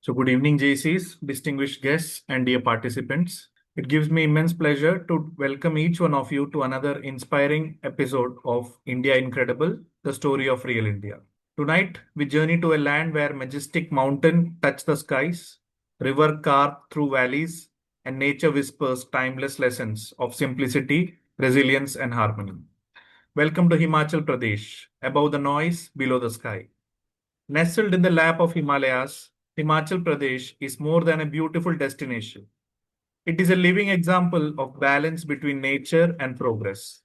So, good evening, JCs, distinguished guests, and dear participants. It gives me immense pleasure to welcome each one of you to another inspiring episode of India Incredible, the story of real India. Tonight, we journey to a land where majestic mountain touch the skies, river carve through valleys, and nature whispers timeless lessons of simplicity, resilience, and harmony. Welcome to Himachal Pradesh, above the noise, below the sky. Nestled in the lap of Himalayas, Himachal Pradesh is more than a beautiful destination. It is a living example of balance between nature and progress,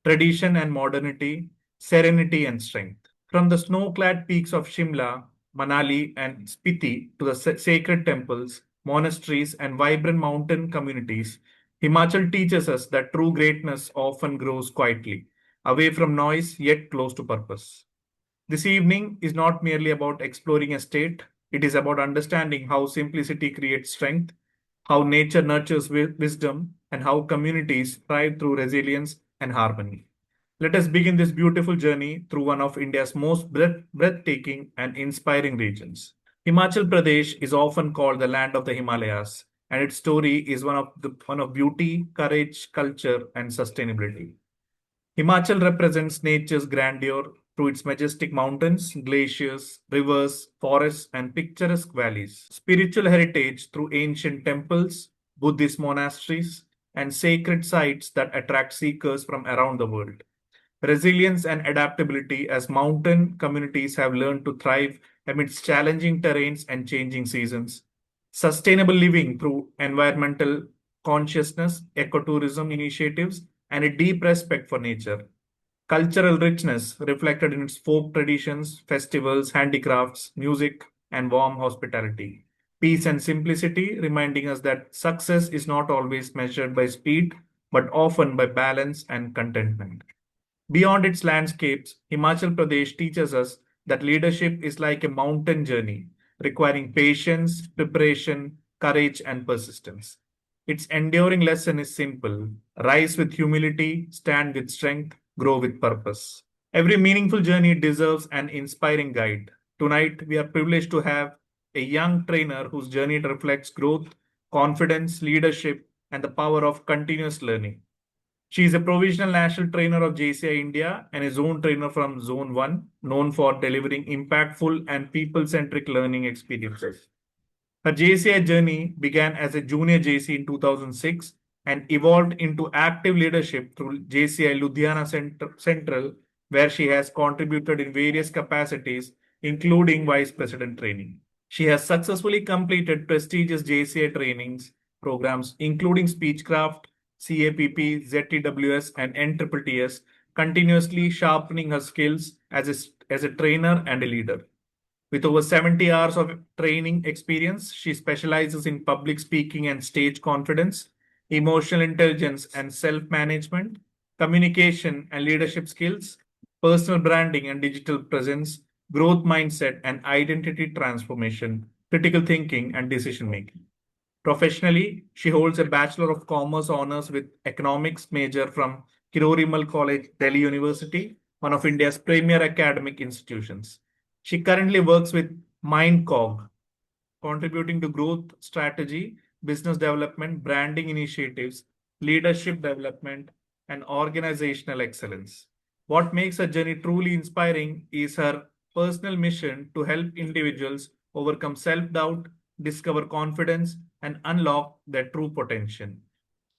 tradition and modernity, serenity and strength. From the snow-clad peaks of Shimla, Manali, and Spiti to the sacred temples, monasteries, and vibrant mountain communities, Himachal teaches us that true greatness often grows quietly, away from noise yet close to purpose. This evening is not merely about exploring a state, it is about understanding how simplicity creates strength, how nature nurtures wisdom, and how communities thrive through resilience and harmony. Let us begin this beautiful journey through one of India's most breathtaking and inspiring regions. Himachal Pradesh is often called the land of the Himalayas, and its story is one of beauty, courage, culture, and sustainability. Himachal represents nature's grandeur through its majestic mountains, glaciers, rivers, forests, and picturesque valleys. Spiritual heritage through ancient temples, Buddhist monasteries, and sacred sites that attract seekers from around the world. Resilience and adaptability as mountain communities have learned to thrive amidst challenging terrains and changing seasons. Sustainable living through environmental consciousness, ecotourism initiatives, and a deep respect for nature. Cultural richness reflected in its folk traditions, festivals, handicrafts, music, and warm hospitality. Peace and simplicity, reminding us that success is not always measured by speed, but often by balance and contentment. Beyond its landscapes, Himachal Pradesh teaches us that leadership is like a mountain journey, requiring patience, preparation, courage, and persistence. Its enduring lesson is simple: rise with humility, stand with strength, grow with purpose. Every meaningful journey deserves an inspiring guide. Tonight, we are privileged to have a young trainer whose journey reflects growth, confidence, leadership, and the power of continuous learning. She is a provisional national trainer of JCI India and a zone trainer from Zone 1, known for delivering impactful and people centric learning experiences. Her JCI journey began as a junior JC in 2006 and evolved into active leadership through JCI Ludhiana Central, where she has contributed in various capacities, including vice president training. She has successfully completed prestigious JCI trainings programs, including Speechcraft, CAPP, ZTWS, and NTTS, continuously sharpening her skills as a trainer and a leader. With over 70 hours of training experience, she specializes in public speaking and stage confidence, emotional intelligence and self management, communication and leadership skills, personal branding and digital presence, growth mindset and identity transformation, critical thinking and decision making. Professionally, she holds a Bachelor of Commerce honors with economics major from Kirorimal College, Delhi University, one of India's premier academic institutions. She currently works with MindCog, contributing to growth strategy, business development, branding initiatives, leadership development, and organizational excellence. What makes her journey truly inspiring is her personal mission to help individuals overcome self doubt, discover confidence, and unlock their true potential.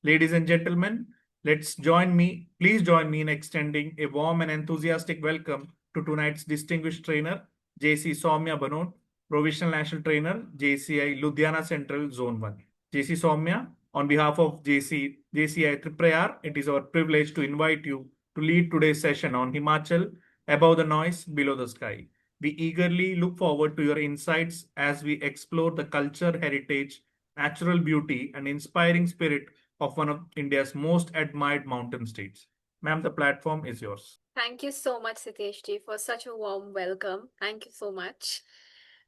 Ladies and gentlemen, please join me in extending a warm and enthusiastic welcome to tonight's distinguished trainer, JC Soumya Banot, Provisional National Trainer, JCI Ludhiana Central Zone 1. JC Soumya, on behalf of JCI Triprayar, it is our privilege to invite you to lead today's session on Himachal, above the noise, below the sky. We eagerly look forward to your insights as we explore the culture, heritage, natural beauty, and inspiring spirit of one of India's most admired mountain states. Ma'am, the platform is yours. Thank you so much, Sitesh ji, for such a warm welcome. Thank you so much.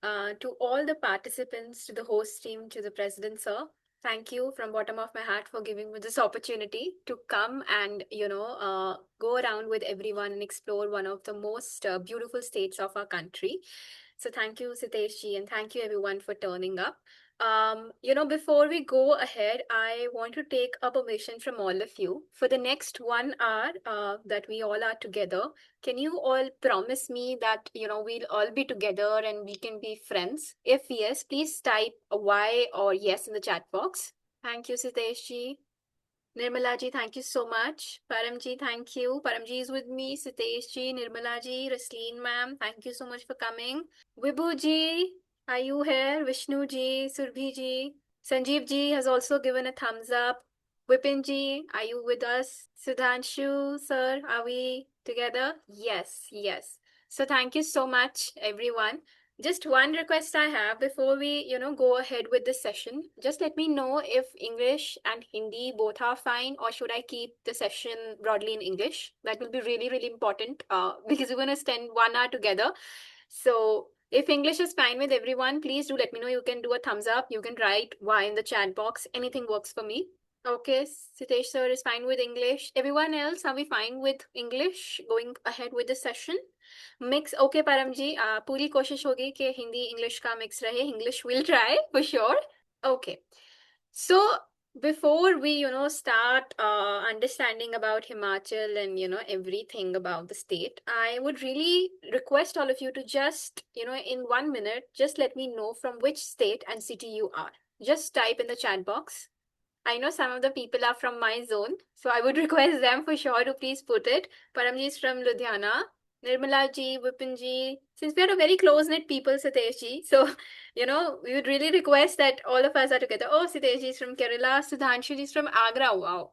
To all the participants, to the host team, to the president, sir. Thank you from bottom of my heart for giving me this opportunity to come and, go around with everyone and explore one of the most beautiful states of our country. So thank you, Sitesh ji, and thank you everyone for turning up. Before we go ahead, I want to take a permission from all of you. For the next 1 hour that we all are together, can you all promise me that, we'll all be together and we can be friends? If yes, please type a Y or yes in the chat box. Thank you, Sitesh ji. Nirmala ji, thank you so much. Param ji, thank you. Param ji is with me. Sitesh ji, Nirmala ji, Rasleen ma'am, thank you so much for coming. Vibhu ji, are you here? Vishnu ji, Surbhi ji. Sanjeev ji has also given a thumbs up. Vipin ji, are you with us? Sudhanshu, sir, are we together? Yes, yes. So thank you so much, everyone. Just one request I have before we, go ahead with this session. Just let me know if English and Hindi both are fine, or should I keep the session broadly in English? That will be really, really important because we're going to spend 1 hour together. So if English is fine with everyone, please do let me know. You can do a thumbs up. You can write Y in the chat box. Anything works for me. Okay, Sitesh sir is fine with English. Everyone else, are we fine with English? Going ahead with the session? Mix, okay, Param ji, पूरी कोशिश होगी कि Hindi English का mix रहे. English will try for sure. Okay. So before we, start understanding about Himachal and, everything about the state, I would really request all of you to just, in 1 minute, just let me know from which state and city you are. Just type in the chat box. I know some of the people are from my zone, so I would request them for sure to please put it. Paramji is from Ludhiana. Nirmala ji, Vipin ji, since we are a very close-knit people, Sitesh ji, so, we would really request that all of us are together. Oh, Sitesh ji is from Kerala, Sudhanshu ji is from Agra. Wow.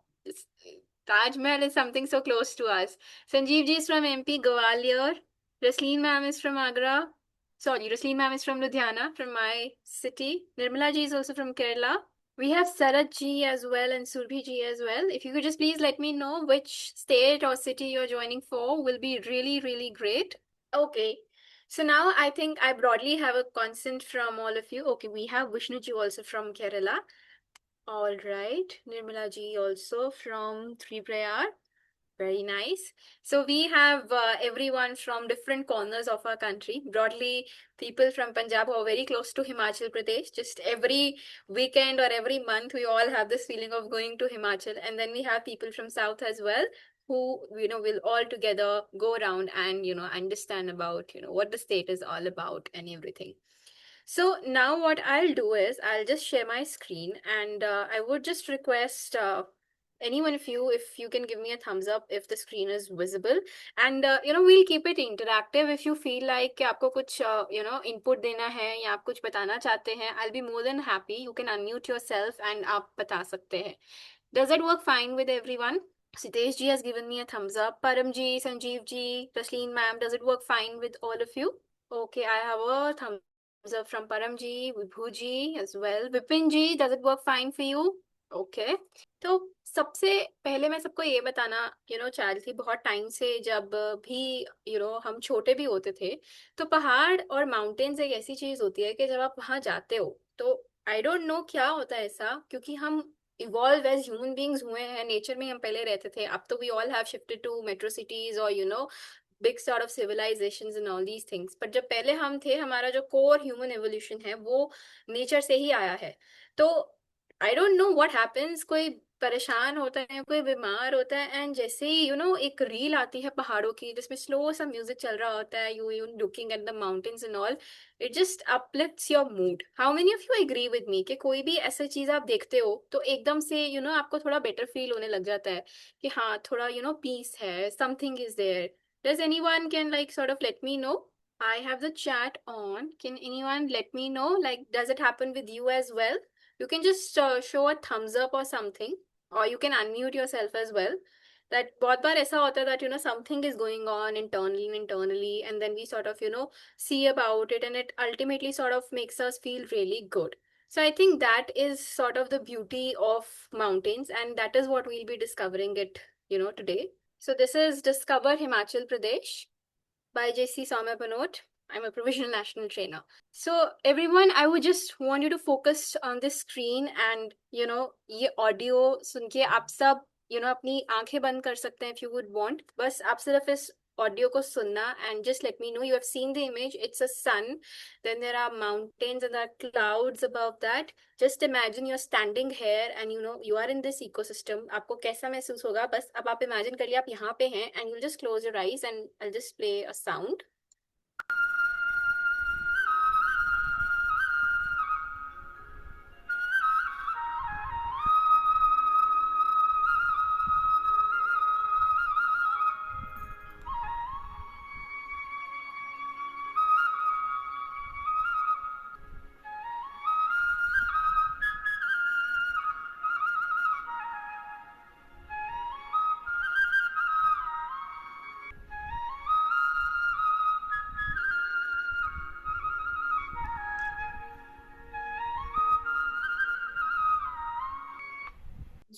Taj Mahal is something so close to us. Sanjeev ji is from MP, Gwalior. Rasleen ma'am is from Agra. Sorry, Rasleen ma'am is from Ludhiana, from my city. Nirmala ji is also from Kerala. We have Sarat ji as well and Surbhi ji as well. If you could just please let me know which state or city you're joining for, will be really, really great. Okay. So now I think I broadly have a consent from all of you. Okay, we have Vishnu ji also from Kerala. All right. Nirmala ji also from Triprayar. Very nice. So we have everyone from different corners of our country. Broadly, people from Punjab who are very close to Himachal Pradesh. Just every weekend or every month, we all have this feeling of going to Himachal. And then we have people from South as well who, will all together go around and, understand about, what the state is all about and everything. So now what I'll do is I'll just share my screen and I would just request any one of you, if you can give me a thumbs up if the screen is visible, and we'll keep it interactive. If you feel like कि आपको कुछ input देना है या आप कुछ बताना चाहते हैं, I'll be more than happy. You can unmute yourself and आप बता सकते हैं. Does that work fine with everyone? Sitesh ji has given me a thumbs up. Param ji, Sanjeev ji, Rasleen ma'am, does it work fine with all of you? Okay, I have a thumbs up from Param ji, Vibhu ji as well. Vipin ji, does it work fine for you? Okay. तो सबसे पहले मैं सबको ये बताना चाह रही थी, बहुत टाइम से जब भी हम छोटे भी होते थे, तो पहाड़ और माउंटेन्स एक ऐसी चीज होती है कि जब आप वहां जाते हो तो आई डोंट नो क्या होता है ऐसा, क्योंकि हम इवॉल्व एज ह्यूमन बींग्स हुए हैं, नेचर में हम पहले रहते थे, अब तो we all have shifted to metro cities और big sort of civilisations and all these things, पर जब पहले हम थे, हमारा जो कोर ह्यूमन एवोल्यूशन है वो नेचर से ही आया है. तो I don't know what happens, कोई परेशान होता है, कोई बीमार होता है, एंड जैसे ही एक रील आती है पहाड़ों की जिसमें स्लो सा म्यूजिक चल रहा होता है, you looking at the mountains and all, it just uplifts your mood. How many of you agree with me कि कोई भी ऐसा चीज आप देखते हो तो एकदम से आपको थोड़ा बेटर फील होने लग जाता है कि हाँ, थोड़ा पीस है, something is there. Does anyone can like sort of let me know? I have the chat on. Can anyone let me know? Like, does it happen with you as well? You can just show a thumbs up or something, or you can unmute yourself as well. That बहुत बार ऐसा होता है that something is going on internally, and then we sort of see about it, and it ultimately sort of makes us feel really good. So I think that is sort of the beauty of mountains, and that is what we'll be discovering it today. So this is Discover Himachal Pradesh by J.C. Soumya Bhanot. I'm a professional national trainer. So everyone, I would just want you to focus on this screen and ये audio सुन के आप सब अपनी आंखें बंद कर सकते हैं if you would want. बस आप सिर्फ इस audio को सुनना and just let me know you have seen the image. It's a sun, then there are mountains and there are clouds above that. Just imagine you're standing here and you are in this ecosystem. आपको कैसा महसूस होगा? बस अब आप imagine करिए आप यहाँ पे हैं and you'll just close your eyes and I'll just play a sound.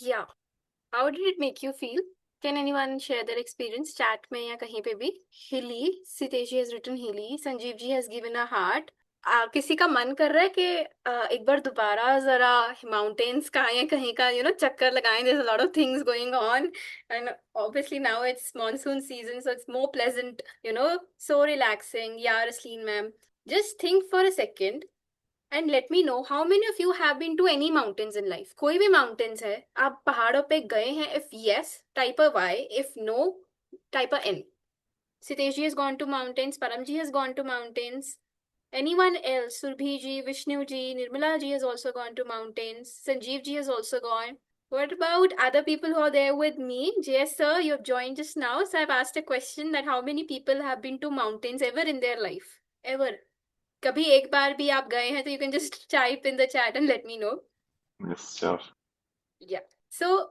Yeah. How did it make you feel? Can anyone share their experience? Chat में या कहीं पे भी. Hilly, Siteshi has written Hilly. Sanjeev ji has given a heart. किसी का मन कर रहा है कि एक बार दोबारा जरा माउंटेन्स का या कहीं का चक्कर लगाएं. There's a lot of things going on and obviously now it's monsoon season, so it's more pleasant, so relaxing. Yeah, Rasleen ma'am, just think for a second and let me know how many of you have been to any mountains in life. कोई भी mountains है, आप पहाड़ों पे गए हैं? If yes, type a Y. If no, type a N. Sitesh ji has gone to mountains. Param ji has gone to mountains. Anyone else? Surbhi ji, Vishnu ji, Nirmala ji has also gone to mountains. Sanjeev ji has also gone. What about other people who are there with me? Yes, sir, you've joined just now. So I've asked a question that how many people have been to mountains ever in their life? Ever? कभी एक बार भी आप गए हैं तो you can just type in the chat and let me know. Yes, sure. Yeah. So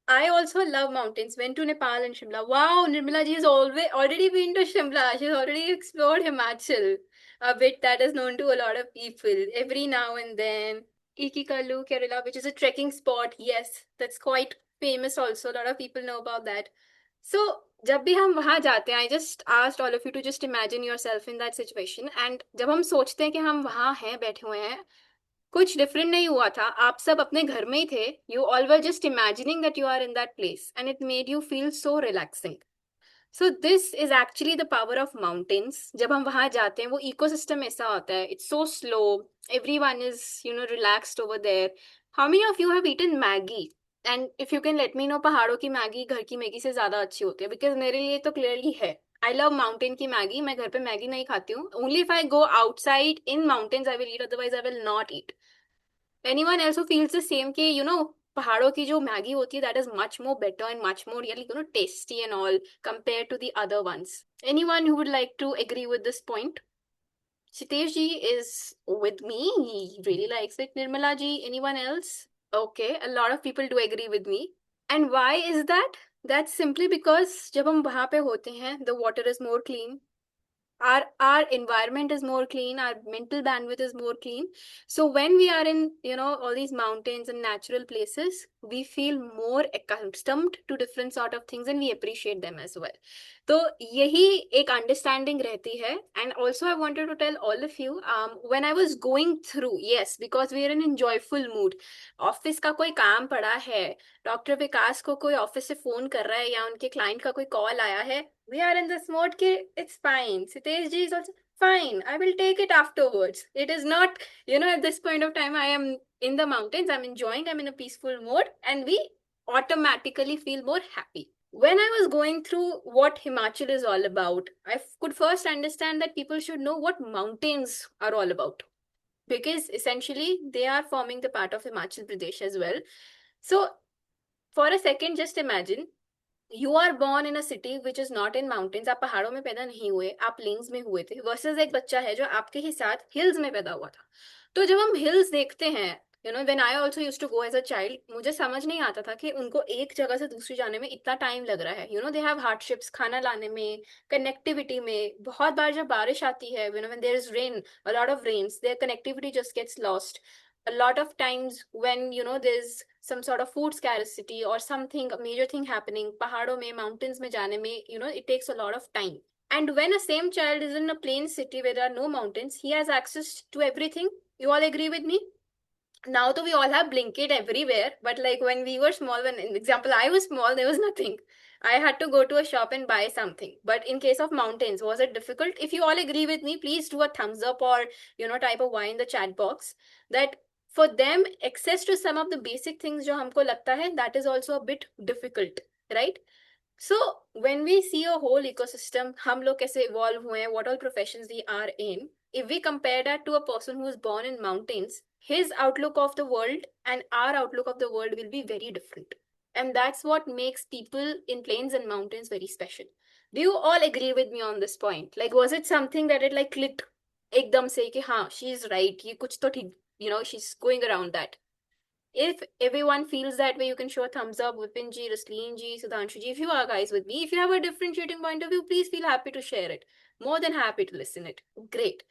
I also love mountains. Went to Nepal and Shimla. Wow, Nirmala ji has already been to Shimla. She's already explored Himachal, a bit that is known to a lot of people. Every now and then. Ikikalu, Kerala, which is a trekking spot. Yes, that's quite famous also. A lot of people know about that. So जब भी हम वहां जाते हैं, I just asked all of you to just imagine yourself in that situation. And जब हम सोचते हैं कि हम वहां हैं, बैठे हुए हैं, कुछ डिफरेंट नहीं हुआ था. आप सब अपने घर में ही थे. You all were just imagining that you are in that place, and it made you feel so relaxing. So this is actually the power of mountains. जब हम वहां जाते हैं, वो ecosystem ऐसा होता है. It's so slow. Everyone is, relaxed over there. How many of you have eaten Maggie? And if you can let me know, पहाड़ों की मैगी घर की मैगी से ज्यादा अच्छी होती है. Because मेरे लिए तो clearly है. I love mountain की मैगी. मैं घर पे मैगी नहीं खाती हूँ. Only if I go outside in mountains I will eat. Otherwise I will not eat. Anyone else who feels the same कि पहाड़ों की जो मैगी होती है that is much more better and much more really tasty and all compared to the other ones. Anyone who would like to agree with this point? Sitesh ji is with me. He really likes it. Nirmala ji, anyone else? Okay, a lot of people do agree with me. And why is that? That's simply because जब हम वहाँ पे होते हैं, the water is more clean. Our environment is more clean, our mental bandwidth is more clean. So when we are in all these mountains and natural places, we feel more accustomed to different sort of things and we appreciate them as well. तो यही एक understanding रहती है. And also I wanted to tell all of you, when I was going through, yes, because we are in a joyful mood, office का कोई काम पड़ा है, डॉक्टर विकास को कोई ऑफिस से फोन कर रहा है या उनके क्लाइंट का कोई कॉल आया है, we are in this mode कि it's fine. Sitesh ji is also fine. I will take it afterwards. It is not, at this point of time, I am in the mountains, I'm enjoying, I'm in a peaceful mode, and we automatically feel more happy. When I was going through what Himachal is all about, I could first understand that people should know what mountains are all about. Because essentially, they are forming the part of Himachal Pradesh as well. So, for a second, just imagine you are born in a city which is not in mountains. आप पहाड़ों में पैदा नहीं हुए, आप planes में हुए थे, वर्सेस एक बच्चा है जो आपके ही साथ हिल्स में पैदा हुआ था. तो जब हम हिल्स देखते हैं, when I also used to go as a child, मुझे समझ नहीं आता था कि उनको एक जगह से दूसरी जाने में इतना टाइम लग रहा है. They have hardships, खाना लाने में, connectivity में. बहुत बार जब बारिश आती है, when there is rain, a lot of rains, their connectivity just gets lost. A lot of times when there's some sort of food scarcity or something, a major thing happening, पहाड़ों में, mountains में जाने में, it takes a lot of time. And when a same child is in a plain city where there are no mountains, he has access to everything. You all agree with me? Now, though we all have Blinkit everywhere, but like when we were small, when, in example, I was small, there was nothing. I had to go to a shop and buy something. But in case of mountains, was it difficult? If you all agree with me, please do a thumbs up or, type a Y in the chat box. That for them, access to some of the basic things जो हमको लगता है, that is also a bit difficult, right? So when we see a whole ecosystem, हम लोग कैसे evolve हुए हैं, what all professions we are in, if we compare that to a person who is born in mountains, his outlook of the world and our outlook of the world will be very different. And that's what makes people in plains and mountains very special. Do you all agree with me on this point? Like, was it something that it like clicked एकदम से कि हाँ, she's right, ये कुछ तो ठीक, she's going around that. If everyone feels that way, you can show a thumbs up. Vipin ji, Rasleen ji, Sudhanshu ji. If you are guys with me, if you have a differentiating point of view, please feel happy to share it. More than happy to listen it. Great.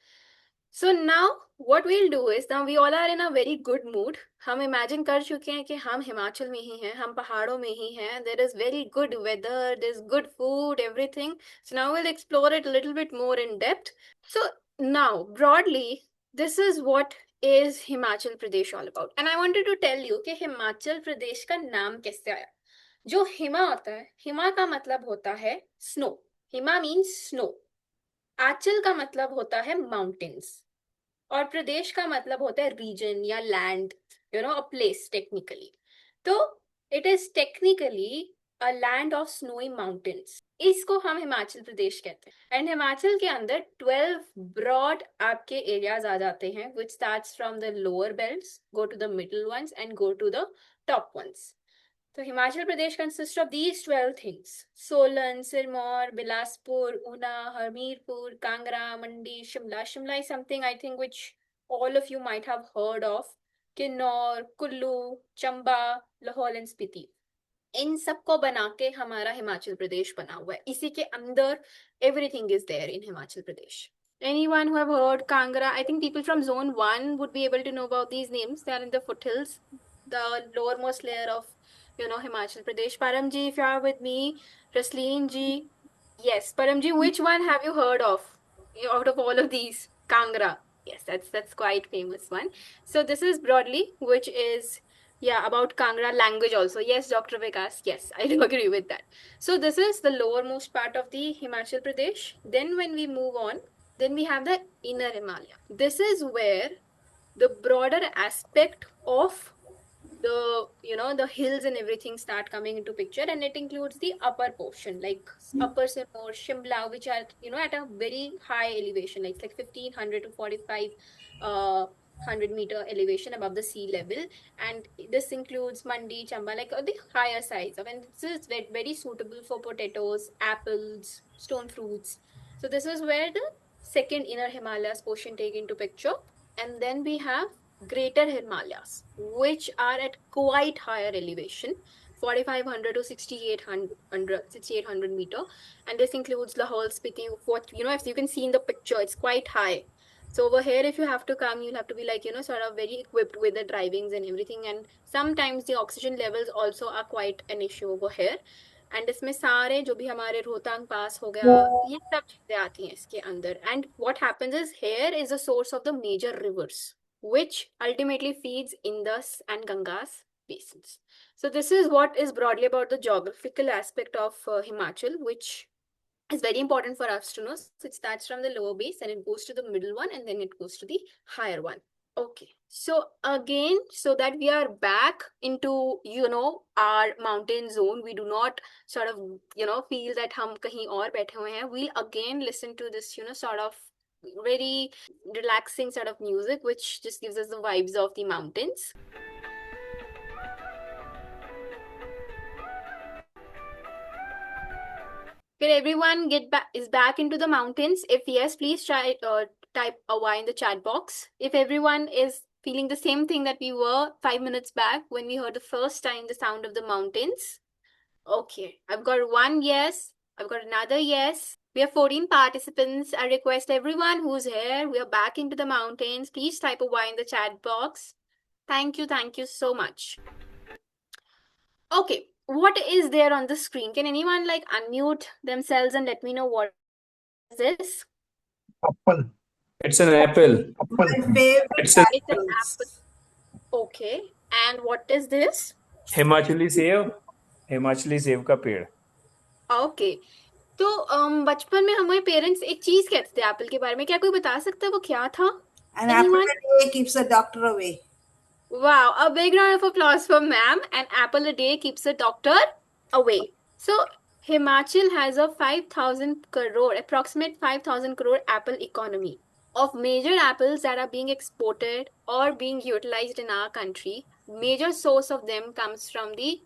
So now what we'll do is, now we all are in a very good mood. हम imagine कर चुके हैं कि हम हिमाचल में ही हैं, हम पहाड़ों में ही हैं. There is very good weather, there's good food, everything. So now we'll explore it a little bit more in depth. So now broadly, this is what is Himachal Pradesh all about. And I wanted to tell you कि हिमाचल प्रदेश का नाम कैसे आया. जो हिमा होता है, हिमा का मतलब होता है स्नो. हिमा मीन्स स्नो. आंचल का मतलब होता है माउंटेन्स. और प्रदेश का मतलब होता है रीजन या लैंड, अ प्लेस टेक्निकली. तो it is technically a land of snowy mountains. इसको हम हिमाचल प्रदेश कहते हैं. एंड हिमाचल के अंदर 12 ब्रॉड आपके एरियाज आ जाते हैं, which starts from the lower belts, go to the middle ones and go to the top ones. So Himachal Pradesh consists of these 12 things: Solan, Sirmaur, Bilaspur, Una, Hamirpur, Kangra, Mandi, Shimla. Shimla is something I think which all of you might have heard of. Kinnaur, Kullu, Chamba, Lahaul and Spiti. इन सबको बना के हमारा हिमाचल प्रदेश बना हुआ है. इसी के अंदर everything is there in Himachal Pradesh. Anyone who have heard Kangra? I think people from zone 1 would be able to know about these names. They are in the foothills, the lowermost layer of, Himachal Pradesh. Paramji, if you are with me, Rasleen ji. Yes, Paramji, which one have you heard of out of all of these? Kangra. Yes, that's quite famous one. So this is broadly, which is, yeah, about Kangra language also. Yes, Dr. Vikas. Yes, I do agree with that. So this is the lowermost part of the Himachal Pradesh. Then when we move on, then we have the inner Himalaya. This is where the broader aspect of the hills and everything start coming into picture, and it includes the upper portion like upper Sirmaur, Shimla, which are at a very high elevation, like 1500 to 45 100-meter elevation above the sea level. And this includes Mandi, Chamba, like the higher sides of, and this is very, very suitable for potatoes, apples, stone fruits. So this is where the second inner Himalayas portion take into picture. And then we have greater Himalayas, which are at quite higher elevation, 4500 to 6800 meter. And this includes Lahaul, Spiti. What, if you can see in the picture, it's quite high. So over here, if you have to come, you'll have to be like, sort of very equipped with the drivings and everything. And sometimes the oxygen levels also are quite an issue over here. And इसमें सारे जो भी हमारे रोहतांग पास हो गया, ये सब चीजें आती हैं इसके अंदर. And what happens is here is a source of the major rivers which ultimately feeds Indus and Ganga's basins. So this is what is broadly about the geographical aspect of Himachal, which is very important for us to know. So it starts from the lower base and it goes to the middle one and then it goes to the higher one. Okay, so again, so that we are back into, our mountain zone, we do not sort of, feel that hum kahin aur baithe hue hain. We'll again listen to this, sort of very relaxing sort of music, which just gives us the vibes of the mountains. Can everyone is back into the mountains? If yes, please try type a Y in the chat box. If everyone is feeling the same thing that we were 5 minutes back when we heard the first time the sound of the mountains. Okay, I've got one yes. I've got another yes. We have 14 participants. I request everyone who's here, we are back into the mountains. Please type a Y in the chat box. Thank you so much. Okay, what is there on the screen? Can anyone like unmute themselves and let me know what this? Apple. It's an apple. Apple. My favorite It's an It's an apple. apples. Okay. And what is this? Himachali save Himachali save का पेड़ okay तो बचपन में हमारे parents एक चीज कहते थे एप्पल के बारे में, क्या कोई बता सकता है वो क्या था? An apple Anyone? a day keeps a doctor away. Wow, a big round of applause for ma'am. An apple a day keeps a doctor away. So Himachal has a 5,000 crore, approximate 5,000 crore apple economy. Of major apples that are being exported or being utilized in our country, major source of them comes from the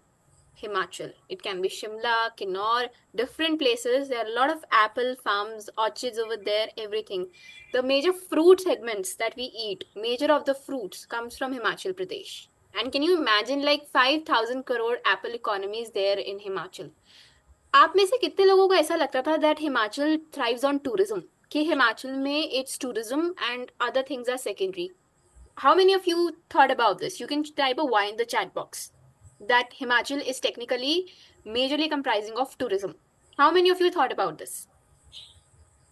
Himachal. It can be Shimla, Kinnaur, different places. There are a lot of apple farms, orchards over there, everything. The major fruit segments that we eat, major of the fruits comes from Himachal Pradesh. And can you imagine like 5,000 crore apple economy is there in Himachal? आप में से कितने लोगों को ऐसा लगता था that Himachal thrives on tourism? कि हिमाचल में it's tourism and other things are secondary. How many of you thought about this? You can type a Y in the chat box. That Himachal is technically majorly comprising of tourism. How many of you thought about this?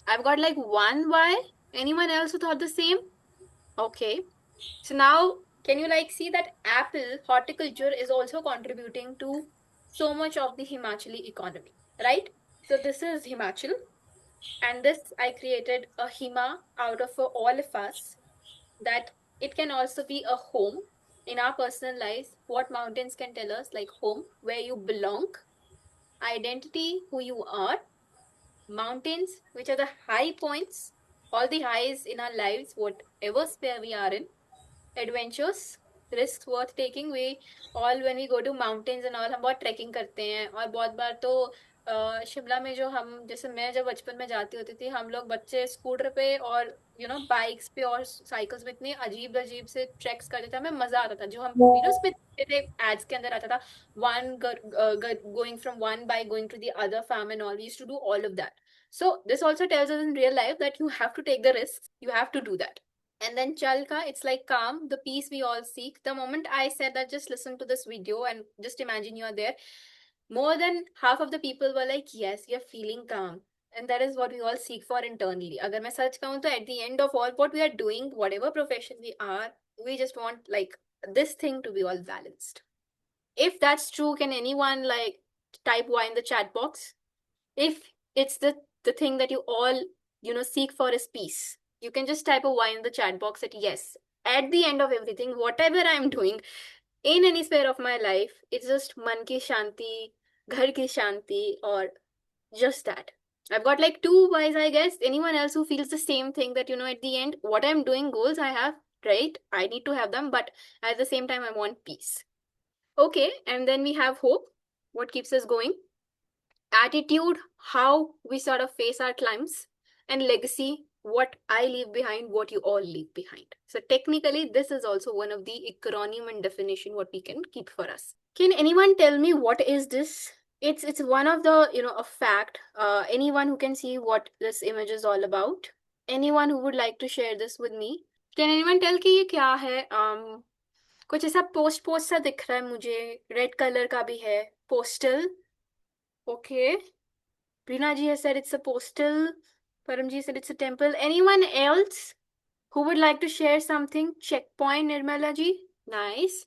I've got like one Y. Anyone else who thought the same? Okay. So now, can you like see that apple horticulture is also contributing to so much of the Himachali economy, right? So this is Himachal, and this I created a Hima out of all of us, that it can also be a home in our personal lives. What mountains can tell us, like home, where you belong, identity, who you are, mountains, which are the high points, all the highs in our lives, whatever sphere we are in, adventures, risks worth taking. We all when we go to mountains and all, हम बहुत trekking करते हैं, और बहुत बार तो शिमला में जो हम, जैसे मैं जब बचपन में जाती होती थी, हम लोग बच्चे स्कूटर पे और बाइक्स पे और साइकिल्स में इतने अजीब अजीब से ट्रैक्स करते थे, हमें मजा आता था। जो हम वीडियोस पे देखते थे, एड्स के अंदर आता था, one going from one bike going to the other farm and all, we used to do all of that. So this also tells us in real life that you have to take the risks, you have to do that. And then Chalka, it's like calm, the peace we all seek. The moment I said that, just listen to this video and just imagine you're there, more than half of the people were like, yes, we are feeling calm. And that is what we all seek for internally. Agar main sach kahun to at the end of all what we are doing, whatever profession we are, we just want like this thing to be all balanced. If that's true, can anyone like type Y in the chat box? If it's the thing that you all seek for is peace, you can just type a Y in the chat box that yes, at the end of everything, whatever I'm doing in any sphere of my life, it's just man ki shanti, ghar ki shanti, or just that. I've got like two Ys, I guess. Anyone else who feels the same thing, that at the end, what I'm doing, goals I have, right, I need to have them, but at the same time I want peace. Okay. And then we have hope, what keeps us going, attitude, how we sort of face our climbs, and legacy, what I leave behind, what you all leave behind. So technically, this is also one of the acronym and definition what we can keep for us. Can anyone tell me what is this? It's one of the a fact. Anyone who can see what this image is all about? Anyone who would like to share this with me? Can anyone tell कि ये क्या है? कुछ ऐसा post सा दिख रहा है मुझे, रेड कलर का भी है, postal. Okay. Rinaji has said it's a postal. Paramji said it's a temple. Anyone else who would like to share something? Checkpoint, Nirmala ji. Nice.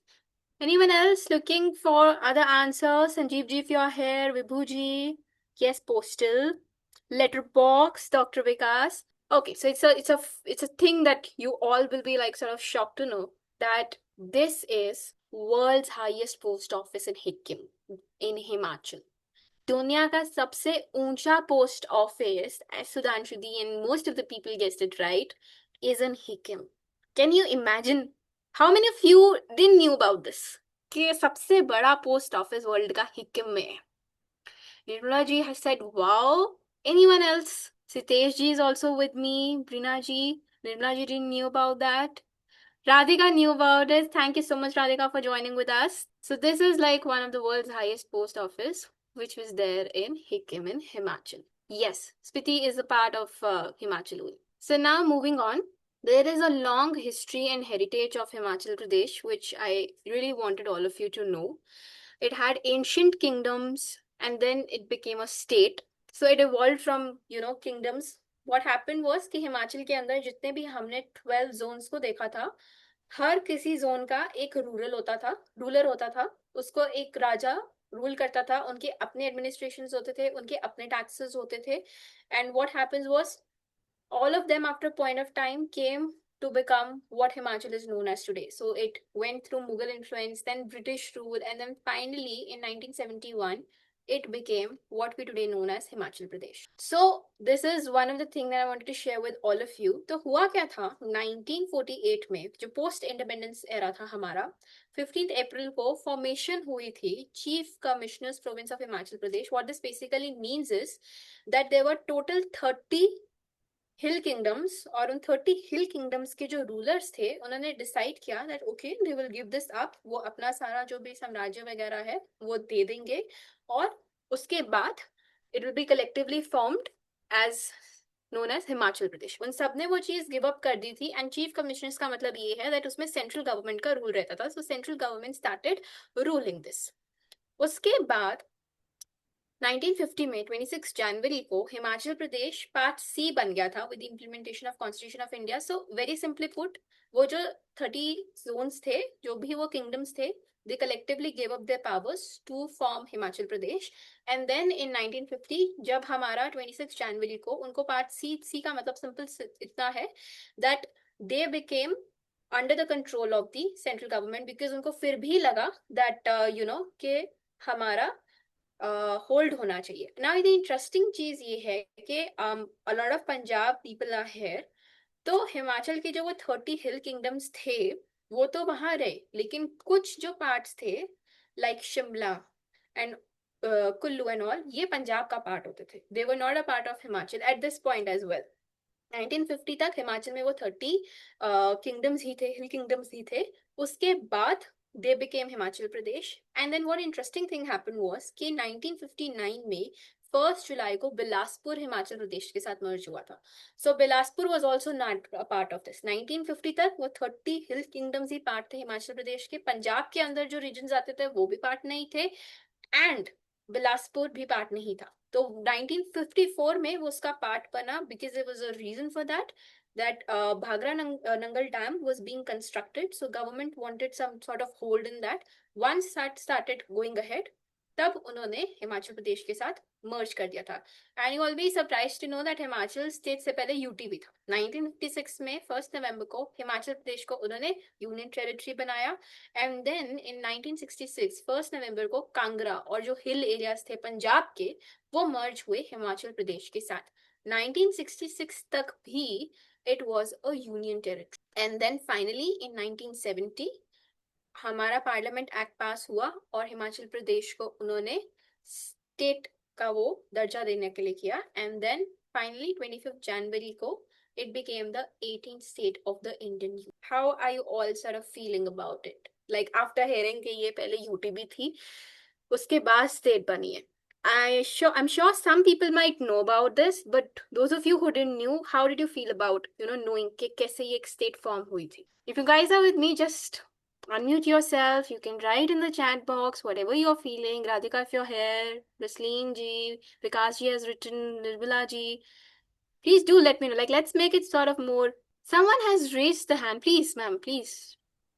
Anyone else looking for other answers? Sanjeev ji, if you're here. Vibhu ji. Yes, postal. Letterbox, Dr. Vikas. Okay, so it's a thing that you all will be like sort of shocked to know that this is world's highest post office in Sikkim, in Himachal. दुनिया का सबसे ऊंचा post office, Sudhanshu Di and most of the people guessed it right, is in Sikkim. Can you imagine? How many of you didn't knew about this? कि सबसे बड़ा post office world का सिक्किम में है. Nirmala ji has said wow. Anyone else? Sitesh ji is also with me. Brina ji. Nirmala ji didn't knew about that. Radhika knew about it. Thank you so much, Radhika, for joining with us. So this is like one of the world's highest post office, which was there in Sikkim in Himachal. Yes, Spiti is a part of Himachal. So now moving on, there is a long history and heritage of Himachal Pradesh, which I really wanted all of you to know. It had ancient kingdoms and then it became a state. So it evolved from, kingdoms what happened was कि हिमाचल के अंदर जितने भी हमने 12 zones को देखा था, हर किसी जोन का एक रूलर होता था, उसको एक राजा रूल करता था, उनके अपने एडमिनिस्ट्रेशंस होते थे, उनके अपने टैक्सेस होते थे, and what happens was all of them after a point of time came to become what Himachal is known as today. So it went through Mughal influence, then British rule, and then finally in 1971 it became what we today known as Himachal Pradesh. So this is one of the things that I wanted to share with all of you. तो हुआ क्या था 1948 में, जो post independence era था हमारा, 15th अप्रैल को formation हुई थी chief commissioners province of Himachal Pradesh. What this basically means is that there were total 30 hill kingdoms, और उन 30 हिल किंगडम्स के जो रूलर्स थे उन्होंने डिसाइड किया that okay they will give this up, वो अपना सारा जो भी साम्राज्य वगैरह है वो दे देंगे, और उसके बाद it will be collectively formed as known as Himachal Pradesh. उन सब ने वो चीज गिव अप कर दी थी. एंड चीफ कमिश्नर्स का मतलब ये है दैट उसमें सेंट्रल गवर्नमेंट का रूल रहता था. सो central government started ruling this. उसके बाद 1950 में 26 जनवरी को हिमाचल प्रदेश पार्ट सी बन गया था with implementation of constitution of India. So very simply put, वो जो 30 जोन्स थे, जो भी वो किंगडम्स थे, they collectively gave up their powers to form Himachal Pradesh. And then in 1950 जब हमारा 26 जनवरी को उनको पार्ट सी का मतलब सिंपल इतना है that they became under the control of the central government, because उनको फिर भी लगा दैट यू नो कि हमारा होल्ड होना चाहिए. नाउ द इंटरेस्टिंग चीज ये है कि a lot of Punjab people are here. तो हिमाचल के जो वो 30 हिल किंगडम्स थे वो तो वहां रहे, लेकिन कुछ जो पार्ट्स थे like Shimla and Kullu and all, ये पंजाब का पार्ट होते थे. They were not a part of Himachal at this point as well. 1950 तक हिमाचल में वो 30 किंगडम्स ही थे, हिल किंगडम्स ही थे. उसके बाद they became Himachal Pradesh. And then what interesting thing happened was कि 1959 में 1 जुलाई को बिलासपुर हिमाचल प्रदेश के साथ मर्ज हुआ था. So Bilaspur was also not a part of this. 1950 तक वो 30 हिल किंगडम्स ही पार्ट थे हिमाचल प्रदेश के. पंजाब के अंदर जो रीजन्स आते थे वो भी पार्ट नहीं थे, एंड बिलासपुर भी पार्ट नहीं था. तो 1954 में वो उसका पार्ट बना because there was a reason for that. That Bhagra Nangal Dam was being constructed, so government wanted some sort of hold in that. Once that started going ahead, तब उन्होंने हिमाचल प्रदेश के साथ मर्ज कर दिया था. And you all be surprised to know that Himachal state से पहले UT भी था. 1956 में 1 नवंबर को हिमाचल प्रदेश को उन्होंने यूनियन टेरिटरी बनाया. एंड देन इन 1966 1 नवंबर को कांगड़ा और जो हिल एरियाज थे पंजाब के वो मर्ज हुए हिमाचल प्रदेश के साथ. 1966 तक भी it was a union territory. And then finally in 1970 हमारा पार्लियामेंट एक्ट पास हुआ और हिमाचल प्रदेश को उन्होंने स्टेट का वो दर्जा देने के लिए किया. एंड देन फाइनली 25 जनवरी को it became the 18th state of the Indian Union. How are you all sort of feeling about it? Like after hearing कि ये पहले यूटी भी थी, उसके बाद स्टेट बनी है. I'm sure some people might know about this, but those of you who didn't knew, how did you feel about, knowing कि कैसे ये एक state form हुई थी? If you guys are with me, just unmute yourself. You can write in the chat box whatever you're feeling. Radhika, if you're here, Rasleen ji, Vikas ji has written, Nirmala ji. Please do let me know. Like, let's make it sort of more. Someone has raised the hand. Please, ma'am, please.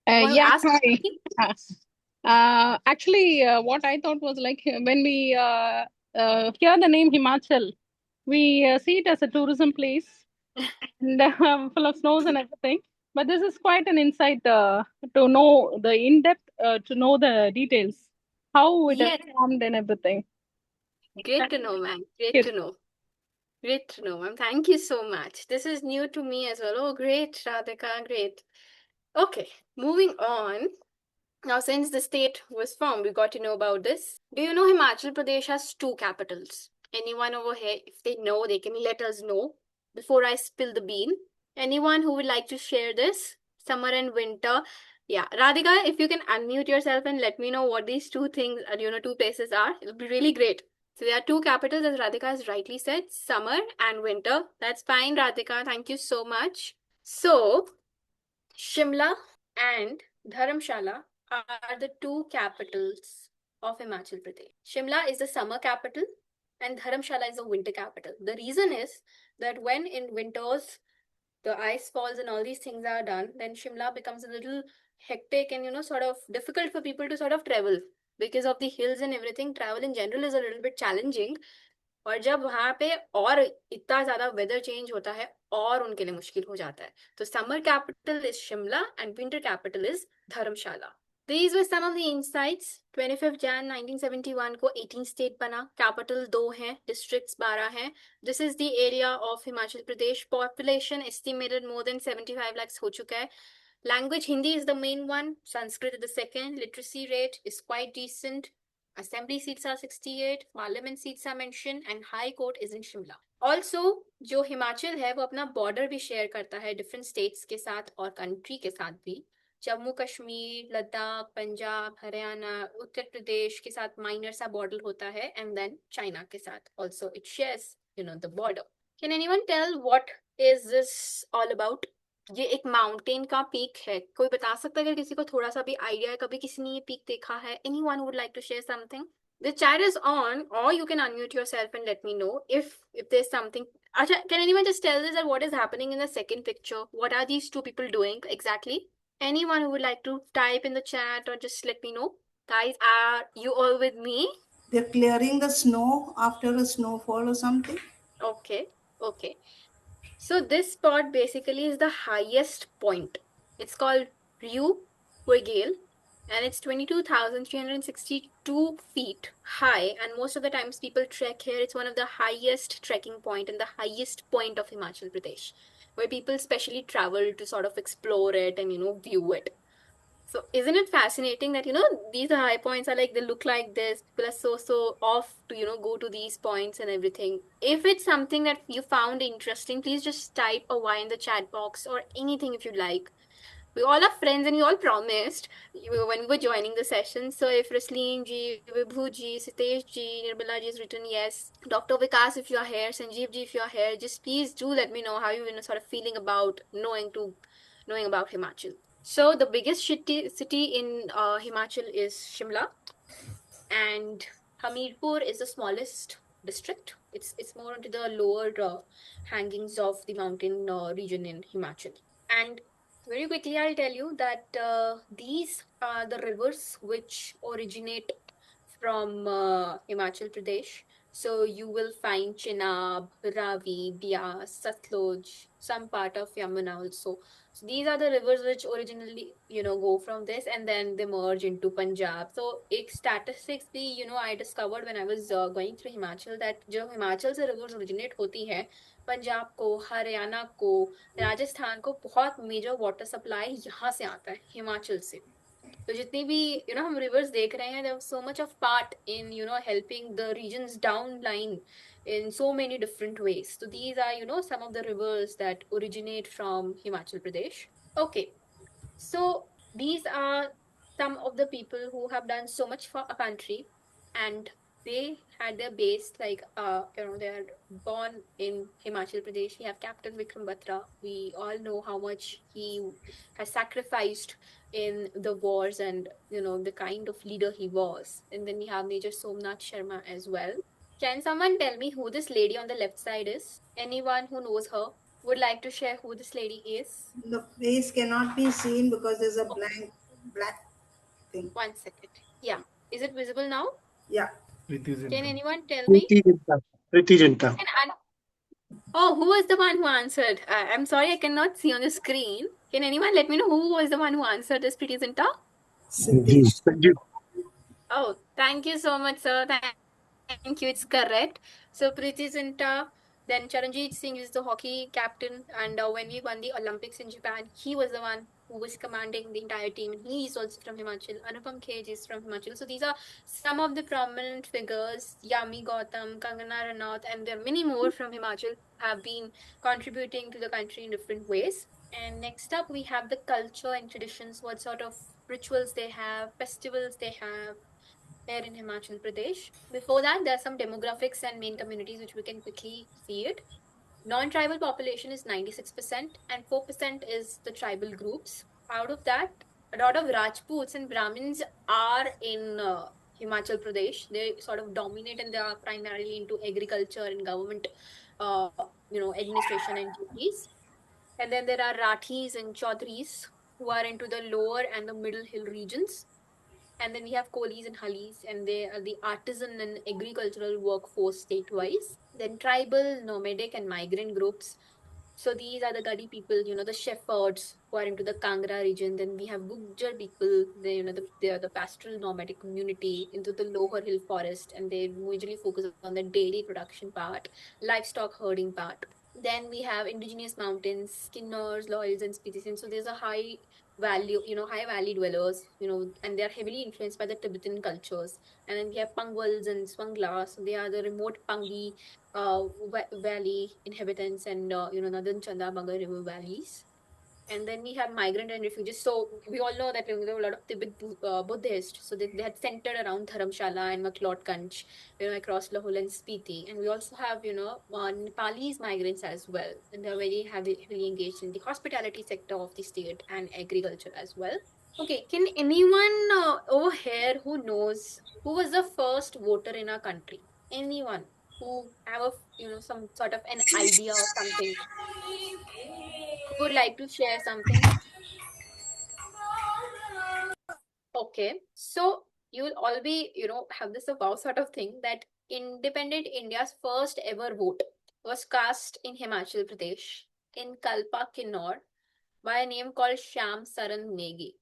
Want to Yeah, ask hi. something? Actually, what I thought was like when we hear the name Himachal, we see it as a tourism place and full of snows and everything. But this is quite an insight to know the in-depth, to know the details, how it Yes. has formed and everything. Great to know, ma'am. Great Yes. to know. Great to know, ma'am. Thank you so much. This is new to me as well. Oh, great, Radhika. Great. Okay, moving on. Now, since the state was formed, we got to know about this. Do you know Himachal Pradesh has 2 capitals? Anyone over here, if they know, they can let us know before I spill the bean. Anyone who would like to share this? Summer and winter. Yeah, Radhika, if you can unmute yourself and let me know what these 2 things, 2 places are, it'll be really great. So there are 2 capitals, as Radhika has rightly said, summer and winter. That's fine, Radhika. Thank you so much. So, Shimla and Dharamshala are the 2 capitals of Himachal Pradesh. Shimla is the summer capital and Dharamshala is the winter capital. The reason is that when in winters the ice falls and all these things are done, then Shimla becomes a little hectic and sort of difficult for people to sort of travel because of the hills and everything. Travel in general is a little bit challenging. और जब वहां पे और इतना ज्यादा weather change होता है और उनके लिए मुश्किल हो जाता है. तो summer capital is Shimla and winter capital is Dharamshala. These were some of the insights. 25 Jan 1971 को 18 स्टेट बना, कैपिटल 2 हैं, डिस्ट्रिक्ट्स 12 हैं. This is the area of Himachal Pradesh. Population estimated more than 75 lakhs हो चुका है. Language Hindi is the main one, Sanskrit is the second. Literacy rate is quite decent. Assembly seats are 68, parliament seats are mentioned, and High Court is in Shimla. Also, जो हिमाचल है वो अपना border भी share करता है different states के साथ और कंट्री के साथ भी. जम्मू कश्मीर, लद्दाख, पंजाब, हरियाणा, उत्तर प्रदेश के साथ माइनर सा बॉर्डर होता है, एंड देन चाइना के साथ also it shares the border. Can anyone tell what is this all about? ये एक माउंटेन का पीक है. कोई बता सकता है अगर किसी को थोड़ा सा भी आइडिया है, कभी किसी ने ये पीक देखा है? Anyone would like to share something? The chat is on, or you can unmute yourself and let me know if there's something. Acha, can anyone just tell us that what is happening in the second picture? What are these two people doing exactly? Anyone who would like to type in the chat or just let me know? Guys, are you all with me? They're clearing the snow after a snowfall or something. Okay. So this spot basically is the highest point. It's called Ryu Vergale, and it's 22,362 feet high, and most of the times people trek here. It's one of the highest trekking point and the highest point of Himachal Pradesh, where people specially travel to sort of explore it and view it. So isn't it fascinating that these high points are like, they look like this, people are so off to go to these points and everything. If it's something that you found interesting, please just type a Y in the chat box or anything if you like. We all are friends and we all promised when we were joining the session. So if Rasleen ji, Vibhu ji, Sitesh ji, Nirbala ji has written yes. Dr. Vikas, if you are here, Sanjeev ji, if you are here, just please do let me know how you sort of feeling about knowing about Himachal. So the biggest city in Himachal is Shimla, and Hamirpur is the smallest district. It's more into the lower hangings of the mountain region in Himachal. And very quickly, I'll tell you that these are the rivers which originate from Himachal Pradesh. So you will find Chenab, Ravi, Bias, Satluj, some part of Yamuna also. So these are the rivers which originally, go from this, and then they merge into Punjab. So एक statistics भी, I discovered when I was going through Himachal that जो हिमाचल से rivers originate होती है, पंजाब को, हरियाणा को, राजस्थान को बहुत मेजर वाटर सप्लाई यहाँ से आता है, हिमाचल से. तो जितनी भी हम रिवर्स देख रहे हैं, there was so much of part in helping the regions downline in so many different ways. So these are some of the rivers that originate from Himachal Pradesh. Okay, so these are some of the people who have done so much for a country, and they had their base like they are born in Himachal Pradesh. We have Captain Vikram Batra. We all know how much he has sacrificed in the wars and the kind of leader he was. And then we have Major Somnath Sharma as well. Can someone tell me who this lady on the left side is? Anyone who knows her would like to share who this lady is? The face cannot be seen because there's a black thing. 1 second. Yeah. Is it visible now? Yeah. Can anyone tell me? Priti Zinta. Oh, who was the one who answered? I'm sorry, I cannot see on the screen. Can anyone let me know who was the one who answered this, Priti Zinta? Sitesh. Oh, thank you so much, sir. Thank you. It's correct. So Priti Zinta, then Charanjit Singh is the hockey captain, and when we won the Olympics in Japan, he was the one who was commanding the entire team. He is also from Himachal. Anupam Khej is from Himachal. So these are some of the prominent figures. Yami Gautam, Kangana Ranaut, and there are many more from Himachal have been contributing to the country in different ways. And next up, we have the culture and traditions, what sort of rituals they have, festivals they have there in Himachal Pradesh. Before that, there are some demographics and main communities which we can quickly see it. Non-tribal population is 96% and 4% is the tribal groups. Out of that, a lot of Rajputs and Brahmins are in Himachal Pradesh. They sort of dominate and they are primarily into agriculture and government administration and duties. And then there are Rathis and Chaudhries who are into the lower and the middle hill regions. And then we have Kolis and Halis, and they are the artisan and agricultural workforce state-wise. Then tribal, nomadic, and migrant groups. So these are the Gadi people, the shepherds who are into the Kangra region. Then we have Gujjar people, they are the pastoral nomadic community into the lower hill forest, and they usually focus on the dairy production part, livestock herding part. Then we have indigenous mountains, Skinners, Loyals, and Spitisen. So there's a high high valley dwellers, and they are heavily influenced by the Tibetan cultures. And then we have Pangwals and Swangla. So they are the remote Pangi valley inhabitants and northern Chanda Banga river valleys. And then we have migrant and refugees. So we all know that there were a lot of Tibet Buddhists. So they had centered around Dharamshala and McLeodganj, across Lahore and Spiti. And we also have, Nepalese migrants as well. And they're very heavily engaged in the hospitality sector of the state and agriculture as well. Okay, can anyone over here who knows who was the first voter in our country? Anyone who have some sort of an idea or something? Who would like to share something? Okay, so you'll all be, have this wow sort of thing that independent India's first ever vote was cast in Himachal Pradesh in Kalpa Kinnaur by a name called Shyam Saran Negi.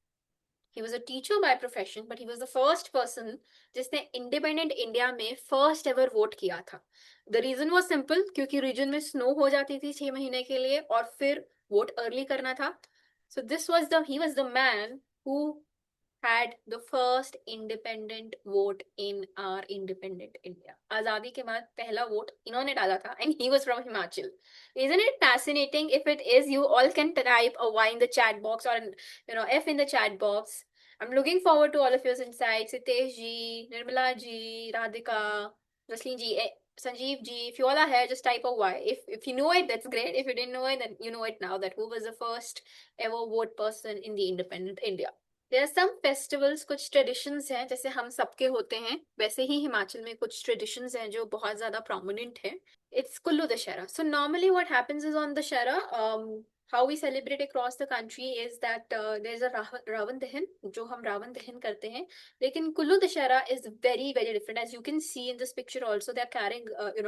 He was a teacher by profession, but he was the first person जिसने independent India में first ever vote किया था. The reason was simple, क्योंकि reason में snow हो जाती थी 6 महीने के लिए और फिर वोट अर्ली करना था. सो he was the man who had the first independent vote in our independent India. आजादी के बाद पहला वोट इन्होंने डाला था, and he was from Himachal. Isn't it fascinating? If it is, you all can type a Y in the chat box or F in the chat box. I'm looking forward to all of your insights. Sitesh ji, Nirmala ji, Radhika, Rasleen ji, Sanjeev ji. If you all are here, just type a Y. If you know it, that's great. If you didn't know it, then you know it now. That who was the first ever vote person in the independent India. There are some festivals, कुछ traditions हैं जैसे हम सबके होते हैं, वैसे ही हिमाचल में कुछ traditions हैं जो बहुत ज़्यादा prominent हैं. It's Kullu Dashera. So normally what happens is on Dashera, how we celebrate across the country is that there's a Ravan Dahan, जो हम रावण दहन करते हैं. लेकिन Kullu Dashera is very, very different. As you can see in this picture also, they're carrying,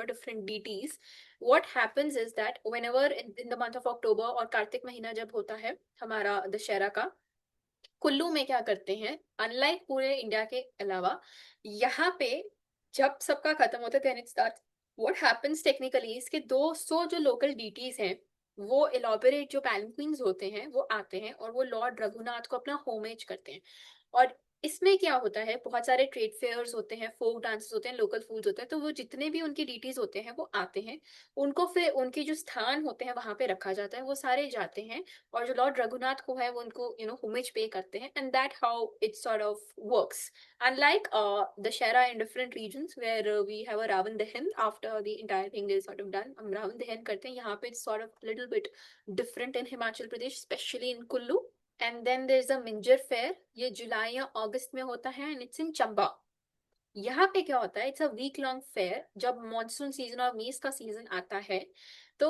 different deities. What happens is that whenever in the month of October और कार्तिक महीना जब होता है हमारा दशहरा का, कुल्लू में क्या करते हैं, अनलाइक पूरे इंडिया के अलावा, यहाँ पे जब सबका खत्म होता है, then it starts. What happens technically is कि 200 जो लोकल डीटीज हैं, वो एलॉबरेट जो पैलक्वीन्स होते हैं वो आते हैं और वो लॉर्ड रघुनाथ को अपना होमेज करते हैं. और इसमें क्या होता है, बहुत सारे ट्रेड फेयर्स होते हैं, फोक डांसेस होते हैं, लोकल फूड्स होते हैं. तो वो जितने भी उनकी डीटीज होते हैं वो आते हैं, उनको फिर उनके जो स्थान होते हैं वहां पे रखा जाता है, वो सारे जाते हैं और जो लॉर्ड रघुनाथ को है वो उनको होमेज पे करते हैं. And that how it sort of works. Unlike Dashera in different regions where we have a Ravan Dahan after the entire thing is sort of done, हम Ravan Dahan करते हैं. यहाँ पे it's sort of little bit different in Himachal Pradesh, especially in Kullu. And then there's a Minjar Fair. ये जुलाई या अगस्त में होता है and it's in Chamba. यहाँ पे क्या होता है, it's a week long fair. जब मॉनसून सीजन और मीज का सीजन आता है तो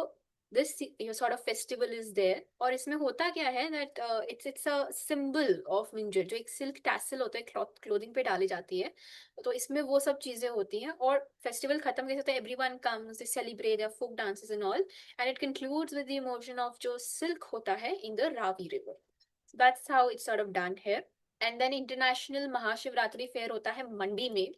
this sort of festival is there. और इसमें होता क्या है that it's a symbol of Minjar, जो एक सिल्क टैसल होता है क्लोथिंग पे डाली जाती है. तो इसमें वो सब चीजें होती हैं और फेस्टिवल खत्म कैसे होता है, everyone comes, they celebrate there folk dances and all, and it concludes with the emotion of जो सिल्क होता है in the Ravi river. That's how it's sort of done here. And then international Mahashivratri fair होता है मंडी में.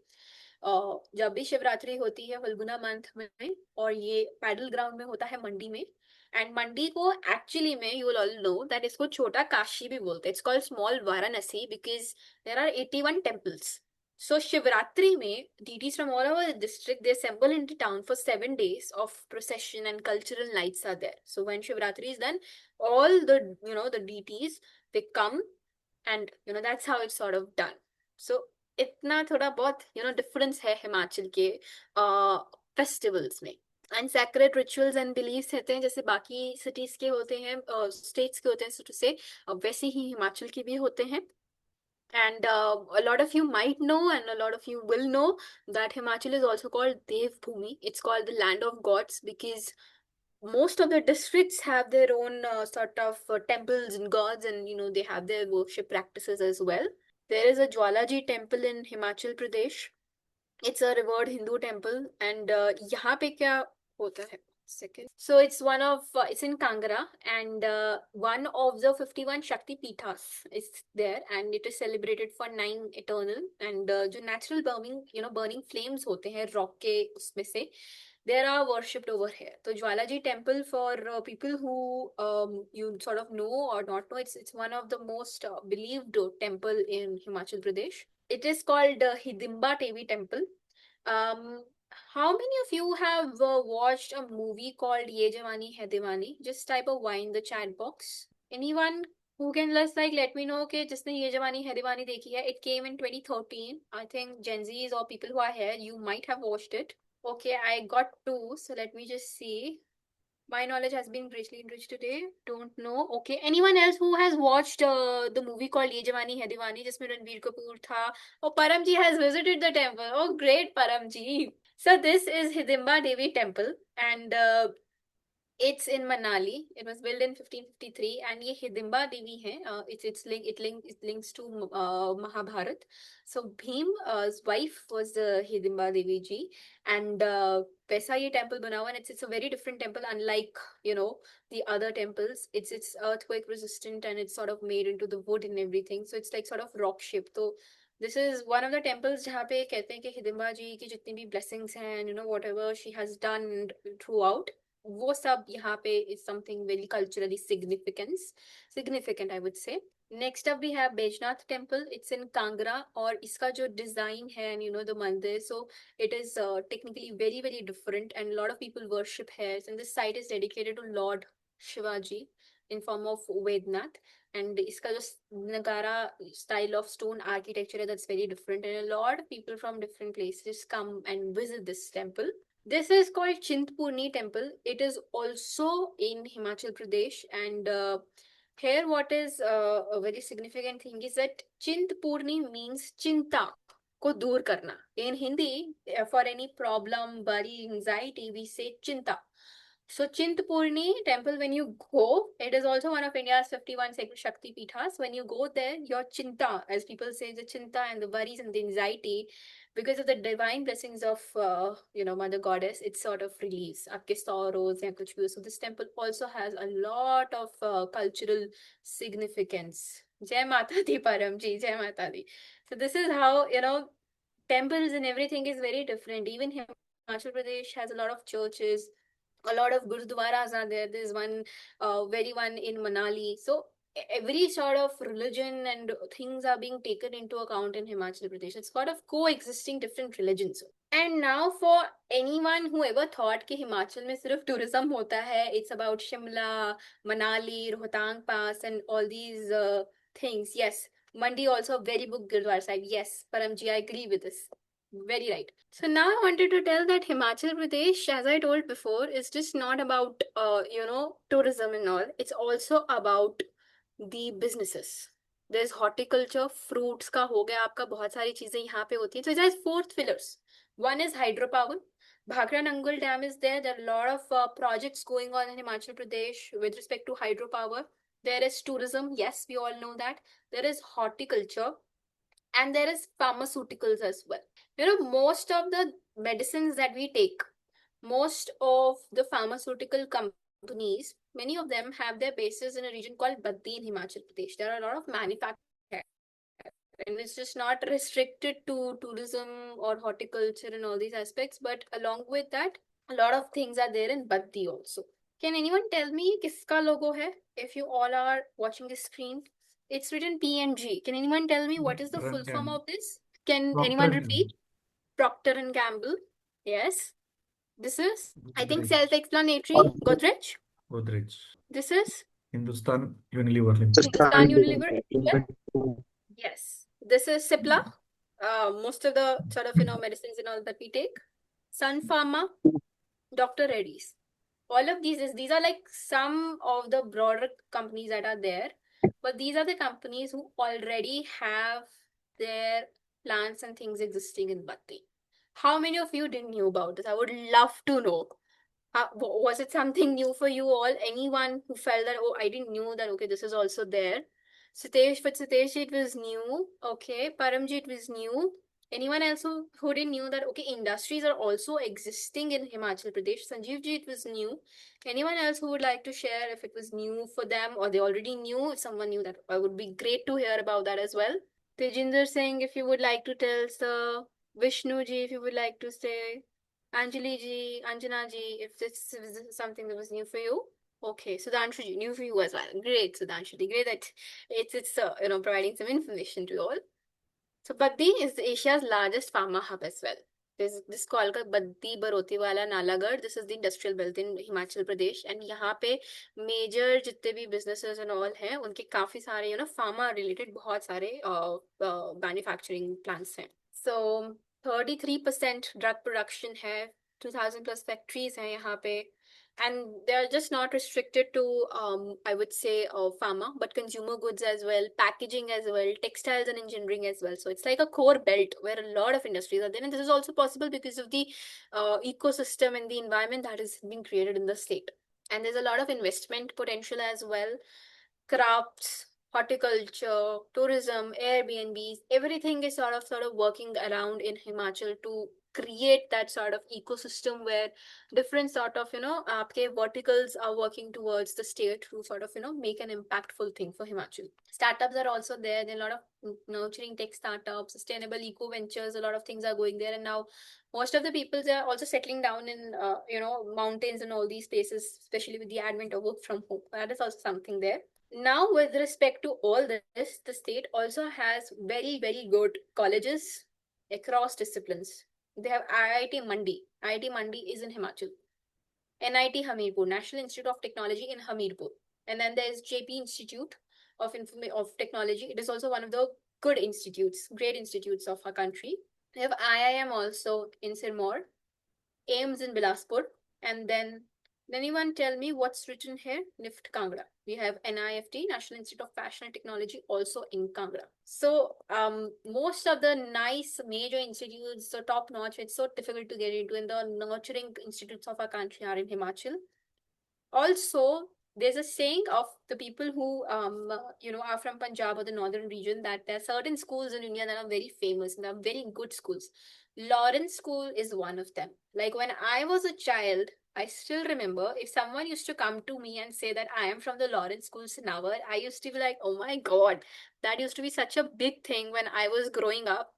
जब भी शिवरात्रि होती है फल्गुना मंथ में, और ये पैडल ग्राउंड में होता है मंडी में. एंड मंडी को एक्चुअली में you will all know that इसको छोटा काशी भी बोलते हैं. It's called small Varanasi because there are 81 temples. So Shivratri mein, deities from all over the district, they assemble into town for 7 days of procession and cultural nights are there. So when Shivratri is done, all the the deities, they come and that's how it's sort of done. So इतना थोड़ा बहुत difference है हिमाचल के festivals में. And sacred rituals and believes रहते हैं जैसे बाकी सिटीज के होते हैं, स्टेट्स के होते हैं, से वैसे ही हिमाचल के भी होते हैं. And a lot of you might know, and a lot of you will know, that Himachal is also called Dev Bhumi. It's called the land of gods because most of the districts have their own sort of temples and gods, and they have their worship practices as well. There is a Jwalaji temple in Himachal Pradesh. It's a revered Hindu temple, and यहाँ पे क्या होता है? Second. So it's in Kangra, and one of the 51 Shakti Pithas is there, and it is celebrated for 9 eternal. And जो natural burning flames होते हैं rock के उसमें से, they are worshipped over here. So Jwalaji temple, for people who you sort of know or not know, it's one of the most believed temple in Himachal Pradesh. It is called Hidimba Devi temple. How many of you have watched a movie called Ye Jawani Hai Diwani? Just type a Y in the chat box. Anyone who can just let me know, okay, जिसने Ye Jawani Hai Diwani देखी है? It came in 2013. I think Gen Zs or people who are here, you might have watched it. Okay, I got 2, so let me just see. My knowledge has been greatly enriched today. Don't know. Okay, anyone else who has watched the movie called Ye Jawani Hai Diwani, जिसमें रणबीर कपूर था? Oh, Paramji has visited the temple. Oh, great, Paramji. So this is Hidimba Devi temple, and it's in Manali. It was built in 1553, and ये Hidimba Devi है. It links to Mahabharat. So Bhim's wife was Hidimba Devi ji, and वैसा ये temple बना हुआ, and it's a very different temple, unlike the other temples. It's earthquake resistant, and it's sort of made into the wood and everything. So it's like sort of rock shaped. So this is one of the temples जहाँ पे कहते हैं कि हिडिम्बा जी की जितनी भी blessings हैं, and whatever she has done throughout, वो सब यहाँ पे is something very culturally significant, I would say. Next up we have Baijnath temple. It's in Kangra, और इसका जो design है, and the mandir, so it is technically very, very different, and a lot of people worship here. And this site is dedicated to Lord Shivaji in form of Vednath, and इसका जो Nagara style of stone architecture, that's very different, and a lot of people from different places come and visit this temple. This is called Chintpurni temple. It is also in Himachal Pradesh, and here what is a very significant thing is that Chintpurni means chinta को दूर करना. In Hindi, for any problem, worry, anxiety, we say chinta. So Chintpurni temple, when you go, it is also one of India's 51 sacred Shakti Pithas. When you go there, your chinta, as people say, the chinta and the worries and the anxiety, because of the divine blessings of Mother Goddess, it sort of relieves आपके sorrows या कुछ भी. So this temple also has a lot of cultural significance. Jai Mata Di Param Ji, Jai Mata Di. So this is how temples and everything is very different. Even Himachal Pradesh has a lot of churches, a lot of gurudwaras are there. There's one very one in Manali. So every sort of religion and things are being taken into account in Himachal Pradesh. It's sort of coexisting different religions. And now for anyone who ever thought कि हिमाचल में सिर्फ tourism होता है, it's about Shimla, Manali, Rohtang Pass and all these things. Yes, Mandi also a very good Gurdwara site. Yes, Paramji, I agree with this. Very right. So now I wanted to tell that Himachal Pradesh, as I told before, is just not about tourism and all. It's also about the businesses. There's horticulture, fruits का हो गया आपका, बहुत सारी चीजें यहाँ पे होती हैं. So it has 4 pillars. One is hydropower. Bhakra Nangal Dam is there. There are a lot of projects going on in Himachal Pradesh with respect to hydropower. There is tourism. Yes, we all know that. There is horticulture. And there is pharmaceuticals as well. Most of the medicines that we take, most of the pharmaceutical companies, many of them have their bases in a region called Baddi in Himachal Pradesh. There are a lot of manufacturers, and it's just not restricted to tourism or horticulture and all these aspects, but along with that, a lot of things are there in Baddi also. Can anyone tell me kiska logo hai? If you all are watching the screen, it's written PNG. Can anyone tell me what is the full form of this? Can anyone repeat? Procter and Gamble. Yes. This is, I think, self-explanatory. Godrej. Godrej. This is Hindustan Unilever Limited. Hindustan Unilever. Yes. This is Cipla. Most of the sort of medicines and all that we take. Sun Pharma, Dr. Reddy's. All of these are like some of the broader companies that are there, but these are the companies who already have there plants and things existing in Batti. How many of you didn't knew about this? I would love to know. Was it something new for you all? Anyone who felt that, oh, I didn't knew that, okay, this is also there. Sitesh, for Sitesh, it was new. Okay. Paramji, it was new. Anyone else who didn't knew that, okay, industries are also existing in Himachal Pradesh? Sanjeev ji, it was new. Anyone else who would like to share if it was new for them or they already knew? If someone knew that, it would be great to hear about that as well. Tejinder Singh, if you would like to tell, sir. Vishnu ji, if you would like to say. Anjali ji, Anjana ji, if this is something that was new for you. Okay, Sudhanshu ji, new for you as well. Great, Sudhanshu ji. Great that it's providing some information to you all. So Baddi is Asia's largest pharma hub as well. There's this called Baddi Barotiwala Nalagarh. This is the industrial belt in Himachal Pradesh, and यहाँ पे major जितने भी businesses and all हैं, उनके काफी सारे pharma related बहुत सारे manufacturing plants हैं. So 33% drug production है, 2000 plus factories हैं यहाँ पे. And they're just not restricted to, I would say, pharma, but consumer goods as well, packaging as well, textiles and engineering as well. So it's like a core belt where a lot of industries are there. And this is also possible because of the ecosystem and the environment that is being created in the state. And there's a lot of investment potential as well. Crafts, horticulture, tourism, Airbnbs, everything is sort of working around in Himachal to create that sort of ecosystem where different sort of आपके verticals are working towards the state to sort of make an impactful thing for Himachal. Startups are also there. There are a lot of nurturing tech startups, sustainable eco ventures. A lot of things are going there, and now most of the people are also settling down in mountains and all these places, especially with the advent of work from home. That is also something there. Now, with respect to all this, the state also has very, very good colleges across disciplines. They have IIT Mandi. IIT Mandi is in Himachal. NIT Hamirpur, National Institute of Technology in Hamirpur. And then there's JP Institute of Technology. It is also one of the good institutes, great institutes of our country. They have IIM also in Sirmaur, AIMS in Bilaspur, and then anyone tell me what's written here? NIFT Kangra. We have NIFT, National Institute of Fashion and Technology, also in Kangra. So most of the nice major institutes, so top notch, it's so difficult to get into, and the nurturing institutes of our country are in Himachal. Also, there's a saying of the people who are from Punjab or the northern region that there are certain schools in India that are very famous and are very good schools. Lawrence School is one of them. Like when I was a child, I still remember if someone used to come to me and say that I am from the Lawrence School Sinawar, I used to be like, oh my God, that used to be such a big thing when I was growing up.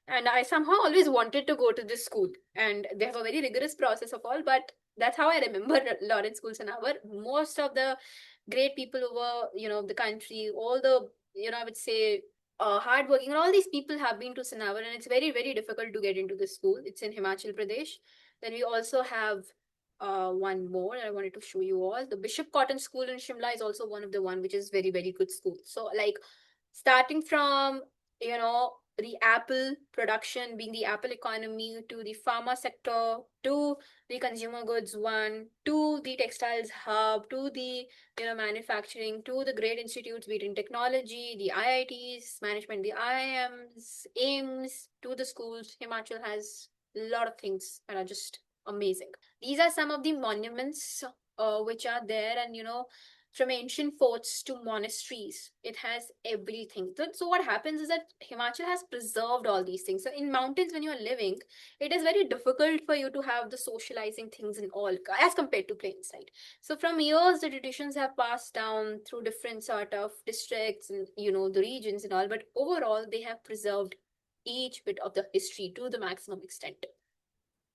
And I somehow always wanted to go to this school. And they have a very rigorous process of all, but that's how I remember Lawrence School Sinawar. Most of the great people over, the country, all the, I would say, hardworking, and all these people have been to Sinawar, and it's very, very difficult to get into this school. It's in Himachal Pradesh. Then we also have one more I wanted to show you all. The Bishop Cotton School in Shimla is also one of the one which is very, very good school. So like starting from, the apple production being the apple economy to the pharma sector to the consumer goods one to the textiles hub to the manufacturing to the great institutes be it in technology, the IITs management, the IIMs, AIMS to the schools. Himachal has a lot of things that are just amazing. These are some of the monuments which are there, and from ancient forts to monasteries, it has everything. So what happens is that Himachal has preserved all these things. So in mountains, when you're living, it is very difficult for you to have the socializing things and all as compared to plains, right? So from years, the traditions have passed down through different sort of districts and the regions and all, but overall, they have preserved each bit of the history to the maximum extent.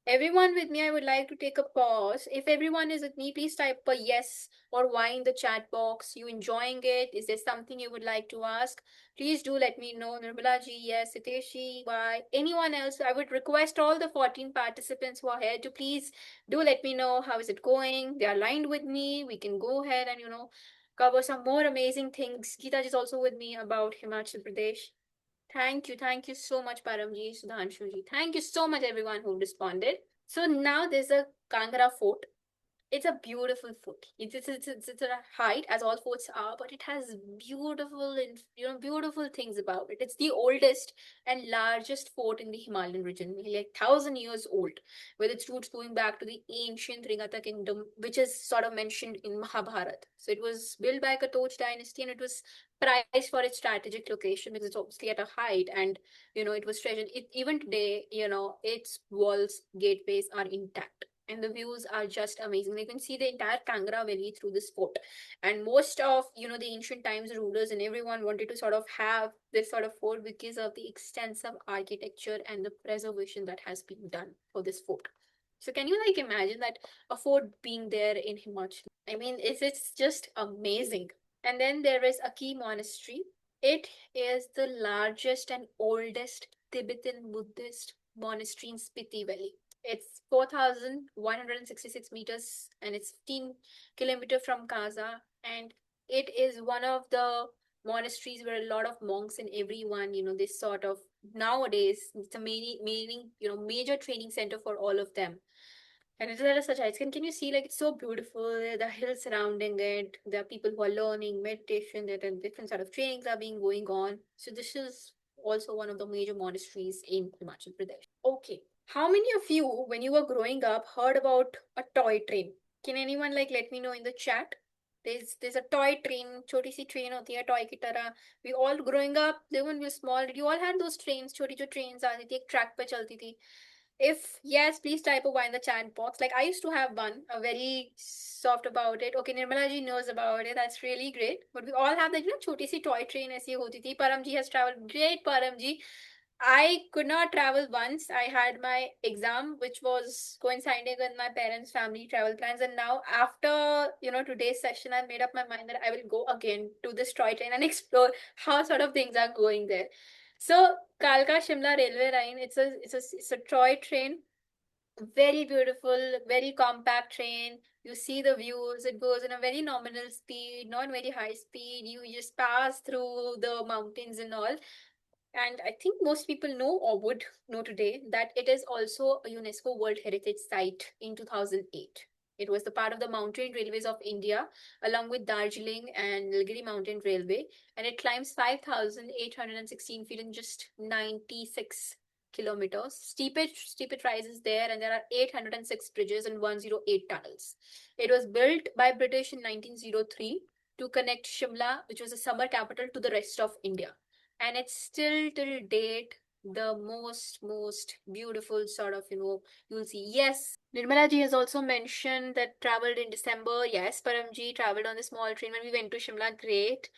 Everyone with me, I would like to take a pause. If everyone is with me, please type a yes or Y in the chat box. You enjoying it? Is there something you would like to ask? Please do let me know. Nirmala ji, yes. Siteshi, Y. Anyone else? I would request all the 14 participants who are here to please do let me know how is it going. They are aligned with me. We can go ahead and, cover some more amazing things. Geeta ji is also with me about Himachal Pradesh. Thank you so much, Paramji, Sudhanshuji. Thank you so much, everyone who responded. So now there's a Kangra fort. It's a beautiful fort. It's a height as all forts are, but it has beautiful and beautiful things about it. It's the oldest and largest fort in the Himalayan region, like 1,000 years old, with its roots going back to the ancient Ringata kingdom, which is sort of mentioned in Mahabharata. So it was built by Katoch dynasty, and it was prized for its strategic location because it's obviously at a height, and it was treasured. Even today, its walls, gateways are intact, and the views are just amazing. You can see the entire Kangra Valley through this fort. And most of, the ancient times rulers and everyone wanted to sort of have this sort of fort because of the extensive architecture and the preservation that has been done for this fort. So can you imagine that a fort being there in Himachal? I mean, it's just amazing. And then there is a key monastery. It is the largest and oldest Tibetan Buddhist monastery in Spiti Valley. It's 4,166 meters and it's 15 kilometers from Kaza. And it is one of the monasteries where a lot of monks and everyone, this sort of nowadays, it's a major training center for all of them. And it's at such heights. Can you see it's so beautiful? The hills surrounding it. There are people who are learning meditation. There are different sort of trainings are being going on. So this is also one of the major monasteries in Himachal Pradesh. Okay. How many of you, when you were growing up, heard about a toy train? Can anyone let me know in the chat? There's a toy train, छोटी सी train होती है toy की तरह. We all growing up, when we were small, you all had those trains, छोटी जो trains आती थी, एक track पे चलती थी. If yes, please type a Y in the chat box. I used to have one, a very soft about it. Okay, Nirmala ji knows about it. That's really great. But we all have that, छोटी सी toy train ऐसी होती थी. Param ji has traveled. Great, Param ji. I could not travel once. I had my exam, which was coinciding with my parents' family travel plans. And now, after today's session, I made up my mind that I will go again to this toy train and explore how sort of things are going there. So, Kalka Shimla Railway Line. It's a toy train. Very beautiful, very compact train. You see the views. It goes in a very nominal speed, not very high speed. You just pass through the mountains and all. And I think most people know or would know today that it is also a UNESCO World Heritage Site in 2008. It was the part of the Mountain Railways of India, along with Darjeeling and Nilgiri Mountain Railway, and it climbs 5,816 feet in just 96 kilometers. Steepest rises there, and there are 806 bridges and 108 tunnels. It was built by British in 1903 to connect Shimla, which was the summer capital, to the rest of India. And it's still till date the most beautiful sort of, you'll see. Yes, Nirmala ji has also mentioned that traveled in December. Yes, Param ji traveled on the small train when we went to Shimla. Great.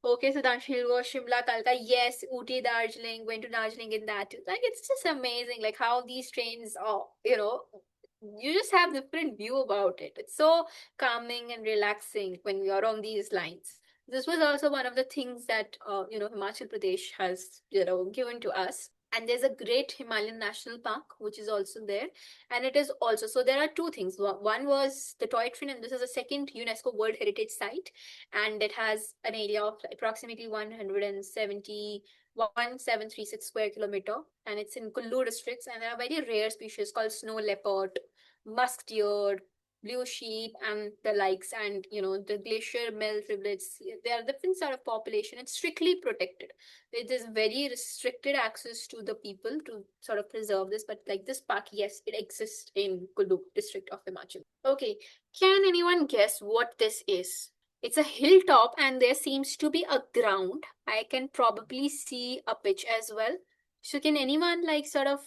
Okay, so Danshu was Shimla, Kalka. Yes, Ooty, Darjeeling, went to Darjeeling in that too. It's just amazing, how these trains are, you just have different view about it. It's so calming and relaxing when we are on these lines. This was also one of the things that Himachal Pradesh has given to us. And there's a great Himalayan National Park which is also there, and it is also, so there are two things. One was the toy train, and this is a second UNESCO World Heritage Site, and it has an area of approximately 11736 square kilometer, and it's in Kullu districts, and there are very rare species called snow leopard, musk deer, blue sheep, and the likes, and the glacier melt riblets. There are different sort of population. It's strictly protected. It is very restricted access to the people to sort of preserve this, but this park, yes, it exists in Kullu district of Himachal. Okay, can anyone guess what this is? It's a hilltop, and there seems to be a ground. I can probably see a pitch as well. So can anyone sort of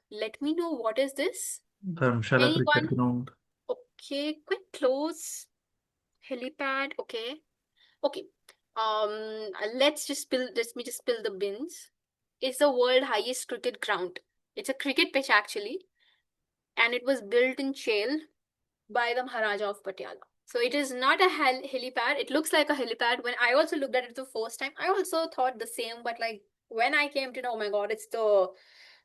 let me know what is this? Dharamshala cricket Anyone? ground. Okay, quite close. Helipad. Okay. Okay. Let me just spill the beans. It's the world highest cricket ground. It's a cricket pitch actually, and it was built in Chail by the Maharaja of Patiala. So it is not a helipad. It looks like a helipad. When I also looked at it the first time, I also thought the same. But when I came to know, oh my God, it's the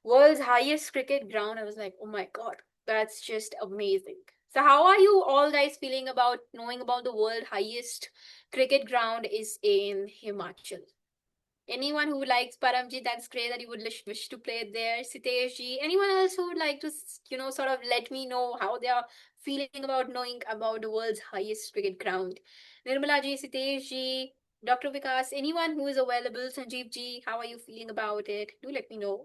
world's highest cricket ground, I was like, oh my God, that's just amazing. So how are you all guys feeling about knowing about the world highest cricket ground is in Himachal? Anyone who likes Paramjit, that's great that you would wish to play it there. Sitesh ji, anyone else who would like to, sort of let me know how they are feeling about knowing about the world's highest cricket ground? Nirmala ji, Sitesh ji, Dr. Vikas, anyone who is available, Sanjeev ji, how are you feeling about it? Do let me know.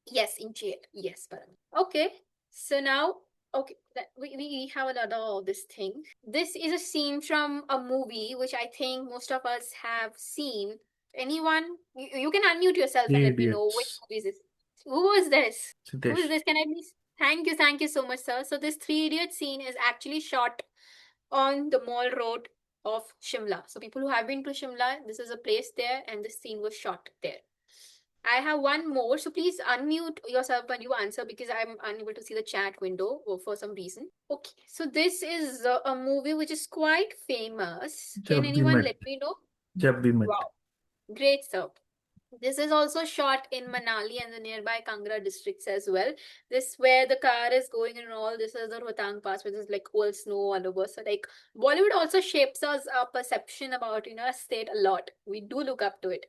Yes, in jail. Yes, Paramjit. Okay, so now, okay, we have another this thing. This is a scene from a movie which I think most of us have seen. Anyone? You can unmute yourself and Three let me know which Idiots. movie is this. Who was this? Who is Siddesh. this? Can I please? Thank you so much, sir. So this Three Idiots scene is actually shot on the Mall Road of Shimla. So people who have been to Shimla, this is a place there, and this scene was shot there. I have one more, so please unmute yourself when you answer because I'm unable to see the chat window for some reason. Okay, so this is a movie which is quite famous. Can Jab We anyone Met. let me know? Jab We Met. Wow, great, sir. This is also shot in Manali and the nearby Kangra districts as well. This where the car is going and all. This is the Rohtang Pass, which is like all snow all over. So like Bollywood also shapes us our perception about a state a lot. We do look up to it.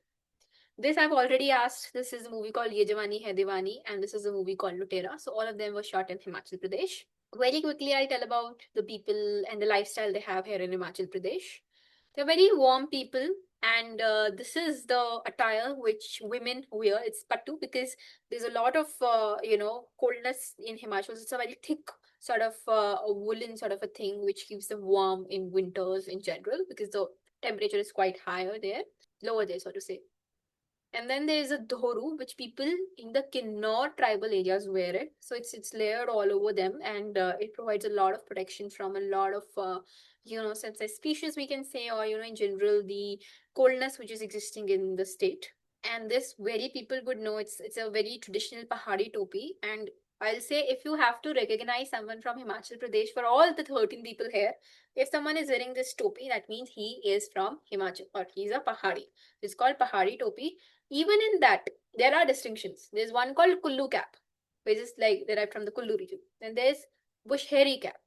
This I've already asked. This is a movie called Ye Jawani Hai Diwani, and this is a movie called Lutera. So all of them were shot in Himachal Pradesh. Very quickly, I'll tell about the people and the lifestyle they have here in Himachal Pradesh. They're very warm people, and this is the attire which women wear. It's pattu because there's a lot of coldness in Himachal. It's a very thick sort of a woolen sort of a thing which keeps them warm in winters in general because the temperature is quite higher there, lower there, so to say. And then there is a dhoru, which people in the Kinnaur tribal areas wear it. So it's layered all over them, and it provides a lot of protection from a lot of since species we can say, or in general the coldness which is existing in the state. And this very people would know it's a very traditional Pahari topi. And I'll say if you have to recognize someone from Himachal Pradesh, for all the 13 people here, if someone is wearing this topi, that means he is from Himachal or he's a Pahari. It's called Pahari topi. Even in that, there are distinctions. There's one called Kullu cap, which is like derived from the Kullu region. Then there's Bushheri cap.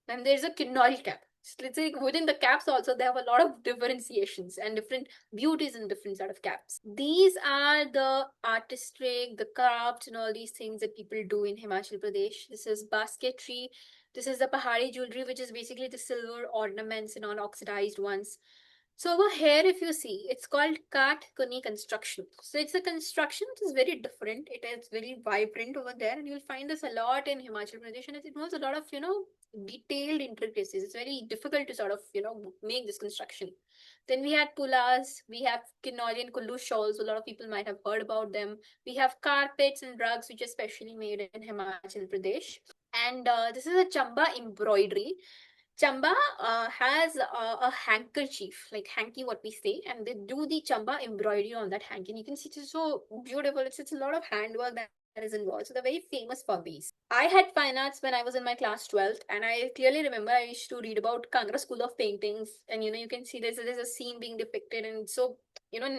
Then there's a Kinnori cap. So let's say within the caps also, they have a lot of differentiations and different beauties in different sort of caps. These are the artistry, the crafts, and all these things that people do in Himachal Pradesh. This is basketry. This is the Pahari jewelry, which is basically the silver ornaments and non-oxidized ones. So over here, if you see, it's called Kath Kuni construction. So it's a construction which is very different. It is very vibrant over there, and you'll find this a lot in Himachal Pradesh, and it involves a lot of detailed intricacies. It's very difficult to sort of make this construction. Then we had pulas, we have Kinnori and Kullu shawls. A lot of people might have heard about them. We have carpets and rugs, which are specially made in Himachal Pradesh. And this is a Chamba embroidery. Chamba has a handkerchief, like hanky, what we say, and they do the Chamba embroidery on that hanky. And you can see it's so beautiful. It's a lot of handwork that is involved. So they're very famous for these. I had fine arts when I was in my class 12th, and I clearly remember I used to read about Kangra School of Paintings, and you can see there's a scene being depicted, and so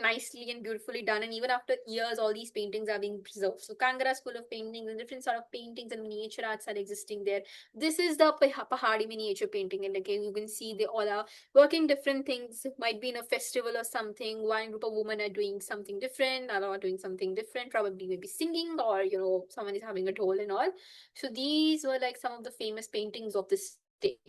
nicely and beautifully done. And even after years, all these paintings are being preserved. So Kangra School of Paintings and different sort of paintings and miniature arts are existing there. This is the Pahari miniature painting, and again, you can see they all are working different things. It might be in a festival or something. One group of women are doing something different, other are doing something different, probably maybe singing, or someone is having a dhol and all. So these were like some of the famous paintings of this state.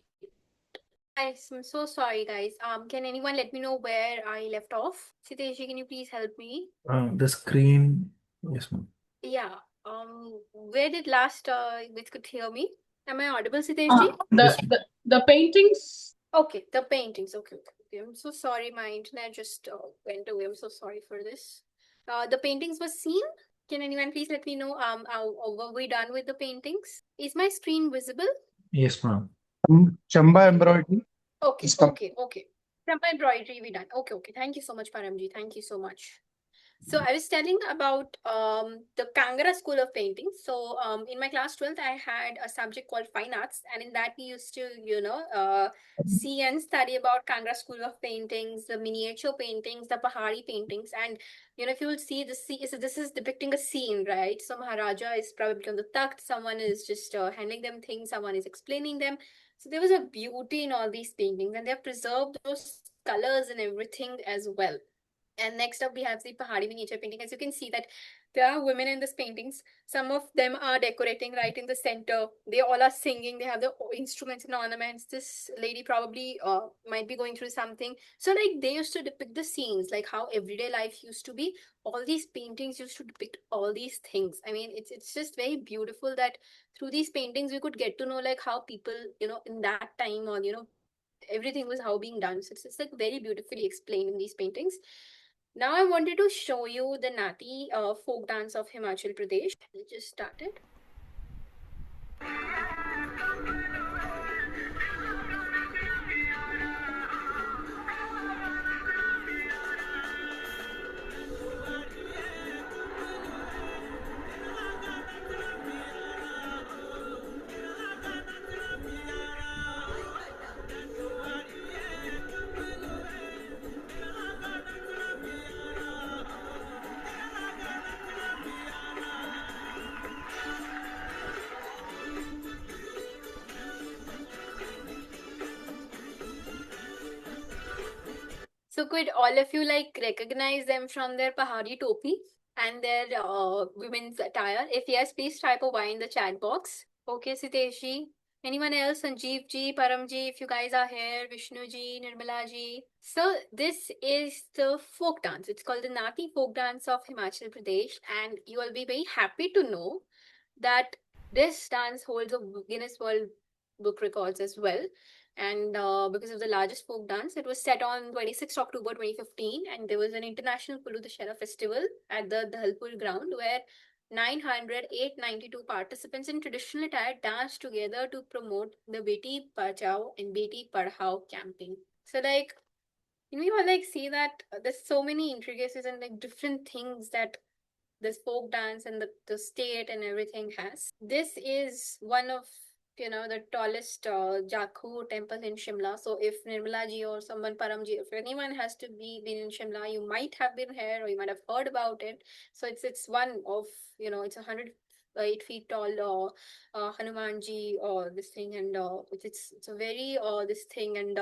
I'm so sorry, guys. Can anyone let me know where I left off? Siteshi, can you please help me? The screen. Yes, ma'am. Yeah. Where did last which could hear me? Am I audible, Siteshi? The paintings. Okay, the paintings. Okay. I'm so sorry. My internet just went away. I'm so sorry for this. The paintings were seen. Can anyone please let me know? Were we done with the paintings? Is my screen visible? Yes, ma'am. Chamba embroidery. Okay, Is com- okay. Chamba embroidery we done. Okay. Thank you so much, Paramji. Thank you so much. So I was telling about the Kangra School of Painting. So in my class 12th, I had a subject called Fine Arts, and in that we used to, see and study about Kangra School of Paintings, the miniature paintings, the Pahari paintings, and if you will see this is depicting a scene, right? So Maharaja is probably on the takht, someone is just handing them things, someone is explaining them. So there was a beauty in all these paintings, and they have preserved those colors and everything as well. And next up, we have the Pahadi miniature painting. As you can see that there are women in these paintings. Some of them are decorating right in the center. They all are singing. They have the instruments and ornaments. This lady probably might be going through something. So like they used to depict the scenes, like how everyday life used to be. All these paintings used to depict all these things. I mean, it's just very beautiful that through these paintings we could get to know like how people, in that time, or everything was how being done. So it's like very beautifully explained in these paintings. Now I wanted to show you the Nati folk dance of Himachal Pradesh. I just started. So could all of you like recognize them from their Pahari topi and their women's attire? If yes, please type a Y in the chat box. Okay, Sitesh ji. Anyone else? Sanjeev ji, Param ji, if you guys are here, Vishnu ji, Nirmala ji. So this is the folk dance. It's called the Nati folk dance of Himachal Pradesh, and you will be very happy to know that this dance holds a Guinness World Book Records as well. And because of the largest folk dance, it was set on 26th October 2015, and there was an international Kulu Dashera festival at the Dhalpur ground where 992 participants in traditional attire danced together to promote the Beti Bachao and Beti Padhao campaign. So like, we all like see that there's so many intricacies and like different things that this folk dance and the state and everything has. This is one of the tallest Jakhu temple in Shimla. So if Nirmala ji or someone Param ji, if anyone has to be been in Shimla, you might have been here or you might have heard about it. So it's one of it's 108 feet tall Hanumanji or this thing, and it's a very this thing, and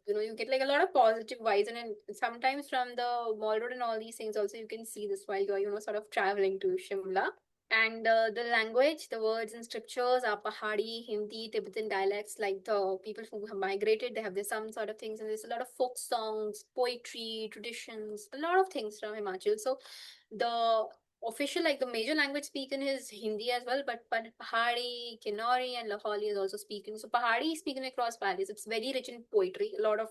you get like a lot of positive vibes, and then sometimes from the mall road and all these things also you can see this while you're sort of traveling to Shimla. And the language, the words and scriptures are Pahadi, Hindi, Tibetan dialects, like the people who have migrated, they have this some sort of things, and there's a lot of folk songs, poetry, traditions, a lot of things from Himachal. So the official, like the major language spoken is Hindi as well, but Pahadi, Kinnauri, and Lahori is also spoken. So Pahadi is spoken across valleys. It's very rich in poetry. A lot of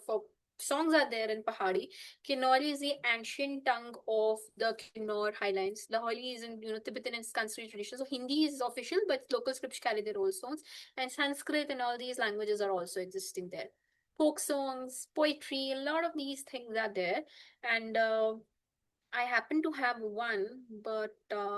songs are there in Pahadi. Kinnauri is the ancient tongue of the Kinnaur highlands. Lahori is in Tibetan and Sanskrit tradition. So Hindi is official, but local scripts carry their own songs. And Sanskrit and all these languages are also existing there. Folk songs, poetry, a lot of these things are there. And I happen to have one, but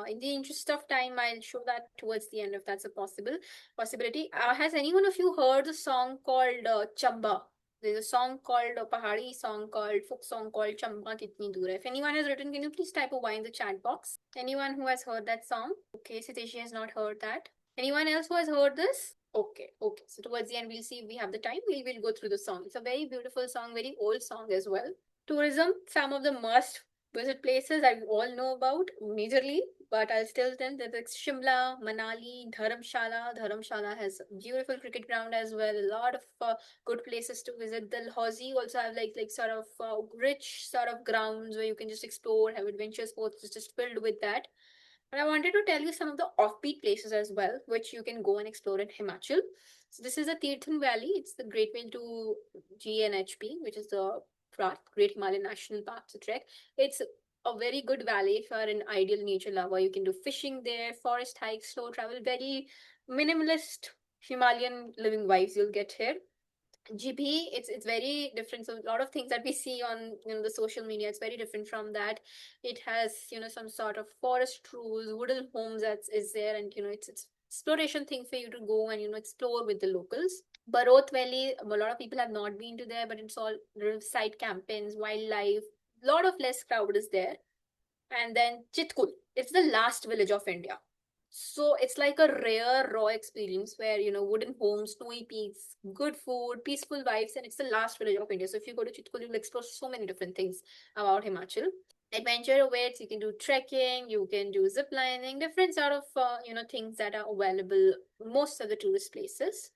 in the interest of time, I'll show that towards the end if that's a possibility. Has anyone of you heard the song called Chamba? There's a song called a Pahari song called folk song called Chamba Kitni Dur Hai. If anyone has written, can you please type a Y in the chat box? Anyone who has heard that song? Okay, Siteshi has not heard that. Anyone else who has heard this? Okay. So towards the end, we'll see if we have the time. We'll go through the song. It's a very beautiful song, very old song as well. Tourism, some of the must visit places I all know about majorly, but I'll still tell that it's Shimla, Manali, Dharamshala. Dharamshala has a beautiful cricket ground as well. A lot of good places to visit. Dalhousie also have like sort of rich sort of grounds where you can just explore, have adventure sports. It's just filled with that. But I wanted to tell you some of the offbeat places as well, which you can go and explore in Himachal. So this is a Tirthan Valley. It's the Great Way to GNHP, which is the Great Himalayan National Park to trek. It's a very good valley if you are an ideal nature lover. You can do fishing there, forest hikes, slow travel, very minimalist Himalayan living vibes you'll get here. GP, it's very different. So a lot of things that we see on the social media, it's very different from that. It has some sort of forest rules, wooden homes that is there, and it's exploration thing for you to go and explore with the locals. Baroth Valley, a lot of people have not been to there, but it's all riverside campaigns, wildlife, a lot of less crowd is there. And then Chitkul, it's the last village of India. So it's like a rare raw experience where wooden homes, snowy peaks, good food, peaceful vibes, and it's the last village of India. So if you go to Chitkul, you'll explore so many different things about Himachal. adventure awaits. You can do trekking, you can do zip lining, different sort of things that are available most of the tourist places.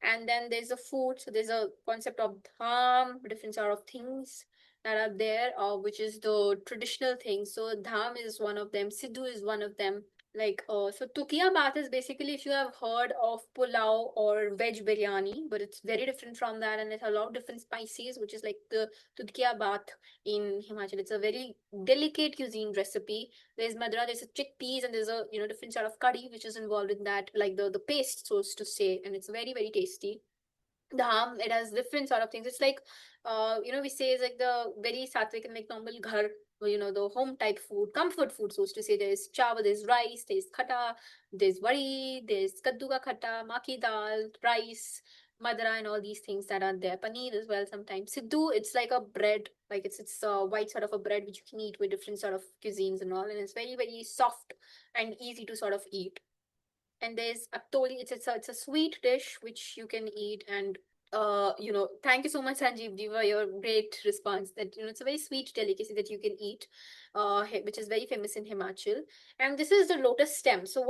And then there's a food, so there's a concept of dham, different sort of things that are there, which is the traditional thing. So dham is one of them, Sidhu is one of them. So Tukia Bath is basically, if you have heard of pulao or veg biryani, but it's very different from that, and it has a lot of different spices, which is like the Tukia Bath in Himachal. It's a very delicate cuisine recipe. There's madra, there's a chickpeas, and there's a different sort of curry which is involved in that, like the paste, so to say, and it's very, very tasty. Dham, it has different sort of things. It's like we say it's like the very sattvic and like normal ghar, the home type food, comfort food, so to say. There's chawal, there's rice, there's khata, there's wari, there's kaddu ka khata, maki dal, rice, madra, and all these things that are there. Paneer as well sometimes. Siddu, it's like a bread, like it's a white sort of a bread which you can eat with different sort of cuisines and all, and it's very, very soft and easy to sort of eat. And there's Aktoli, it's a sweet dish which you can eat. And thank you so much, Sanjeev ji, for your great response. That it's a very sweet delicacy that you can eat, which is very famous in Himachal. And this is the lotus stem. So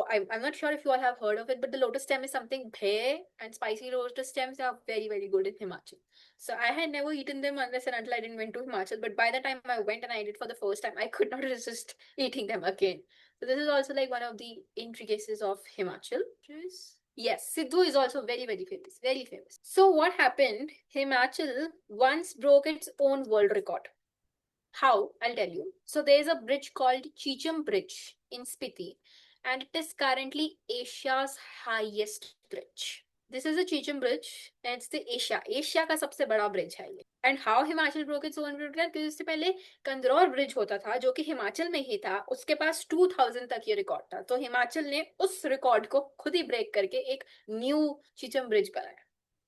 I'm not sure if you all have heard of it, but the lotus stem is something bhe, and spicy lotus stems are very, very good in Himachal. So I had never eaten them unless and until I didn't went to Himachal. But by the time I went and I did for the first time, I could not resist eating them again. So this is also like one of the intricacies of Himachal. Yes, Sidhu is also very, very famous, very famous. So what happened? Himachal once broke its own world record. How? I'll tell you. So there's a bridge called Chicham Bridge in Spiti, and it is currently Asia's highest bridge. This is a Chicham Bridge, and it's the Asia का सबसे बड़ा bridge है ये. And how Himachal broke its own record? क्योंकि इससे पहले Kandrour bridge होता था जो कि हिमाचल में ही था, उसके पास 2000 तक ये रिकॉर्ड था. तो हिमाचल ने उस रिकॉर्ड को खुद ही ब्रेक करके एक न्यू चिचम ब्रिज बनाया.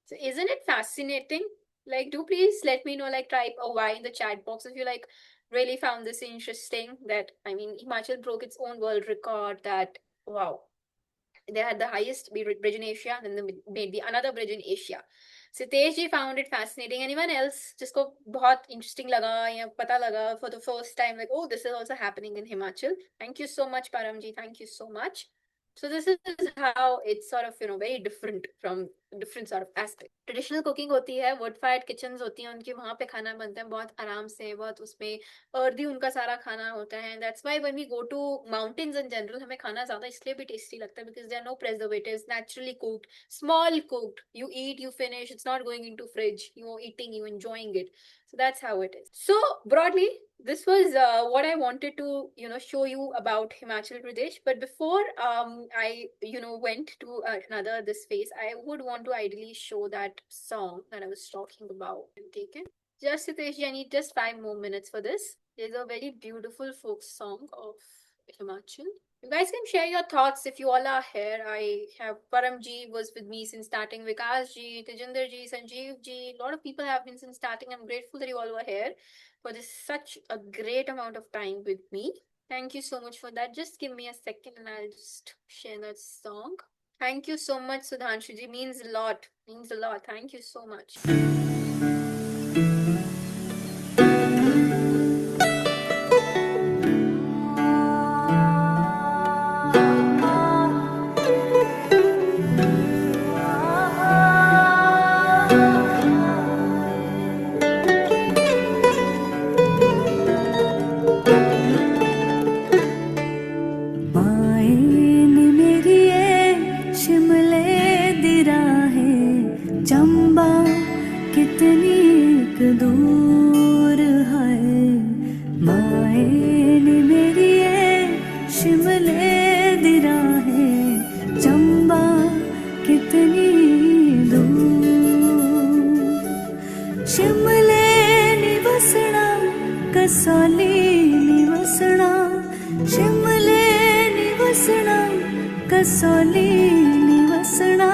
So isn't it fascinating? Like, do please let me know, like type a Y in the chat box if you like really found this interesting. That Himachal broke its own world record. That wow. They had the highest bridge in Asia, and then they made another bridge in Asia. Sitesh ji found it fascinating. Anyone else जिसको बहुत interesting लगा या पता लगा for the first time, like, oh, this is also happening in Himachal. Thank you so much, Param ji. Thank you so much. So this is how it's sort of very different from different sort of aspect. Traditional cooking होती है, wood fired kitchens होती हैं उनकी, वहाँ पे खाना बनता है बहुत आराम से, बहुत उसमें earthy उनका सारा खाना होता है. And that's why when we go to mountains in general, हमें खाना ज़्यादा इसलिए भी tasty लगता है because there are no preservatives, naturally cooked, small cooked. You eat, you finish. It's not going into fridge. You're eating, you enjoying it. So that's how it is. So broadly, this was what I wanted to show you about Himachal Pradesh. But before I went to another this phase, I would want to ideally show that song that I was talking about. Taken just Sitesh, I need just 5 more minutes for this. There's a very beautiful folk song of Himachal. You guys can share your thoughts if you all are here. I have Param ji was with me since starting, Vikas ji, Tejinder ji, Sanjeev ji. A lot of people have been since starting. I'm grateful that you all were here for this such a great amount of time with me. Thank you so much for that. Just give me a second and I'll just share that song. Thank you so much, Sudhanshu ji. Means a lot. Means a lot. Thank you so much. दूर है माए नी मेरी शिमले दिरा है चंबा कितनी दूर शिमले नी वसना कसौली नी वसना शिमले नी वसना कसौली नी वसना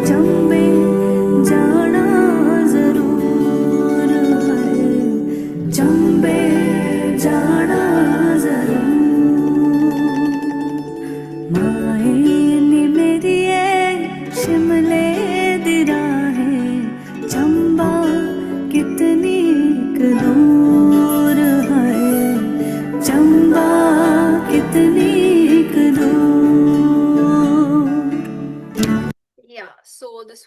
चंबे जाना चंबे जाना जरूर माए नी मेरी शिमले दिरा है चंबा कितनी दूर है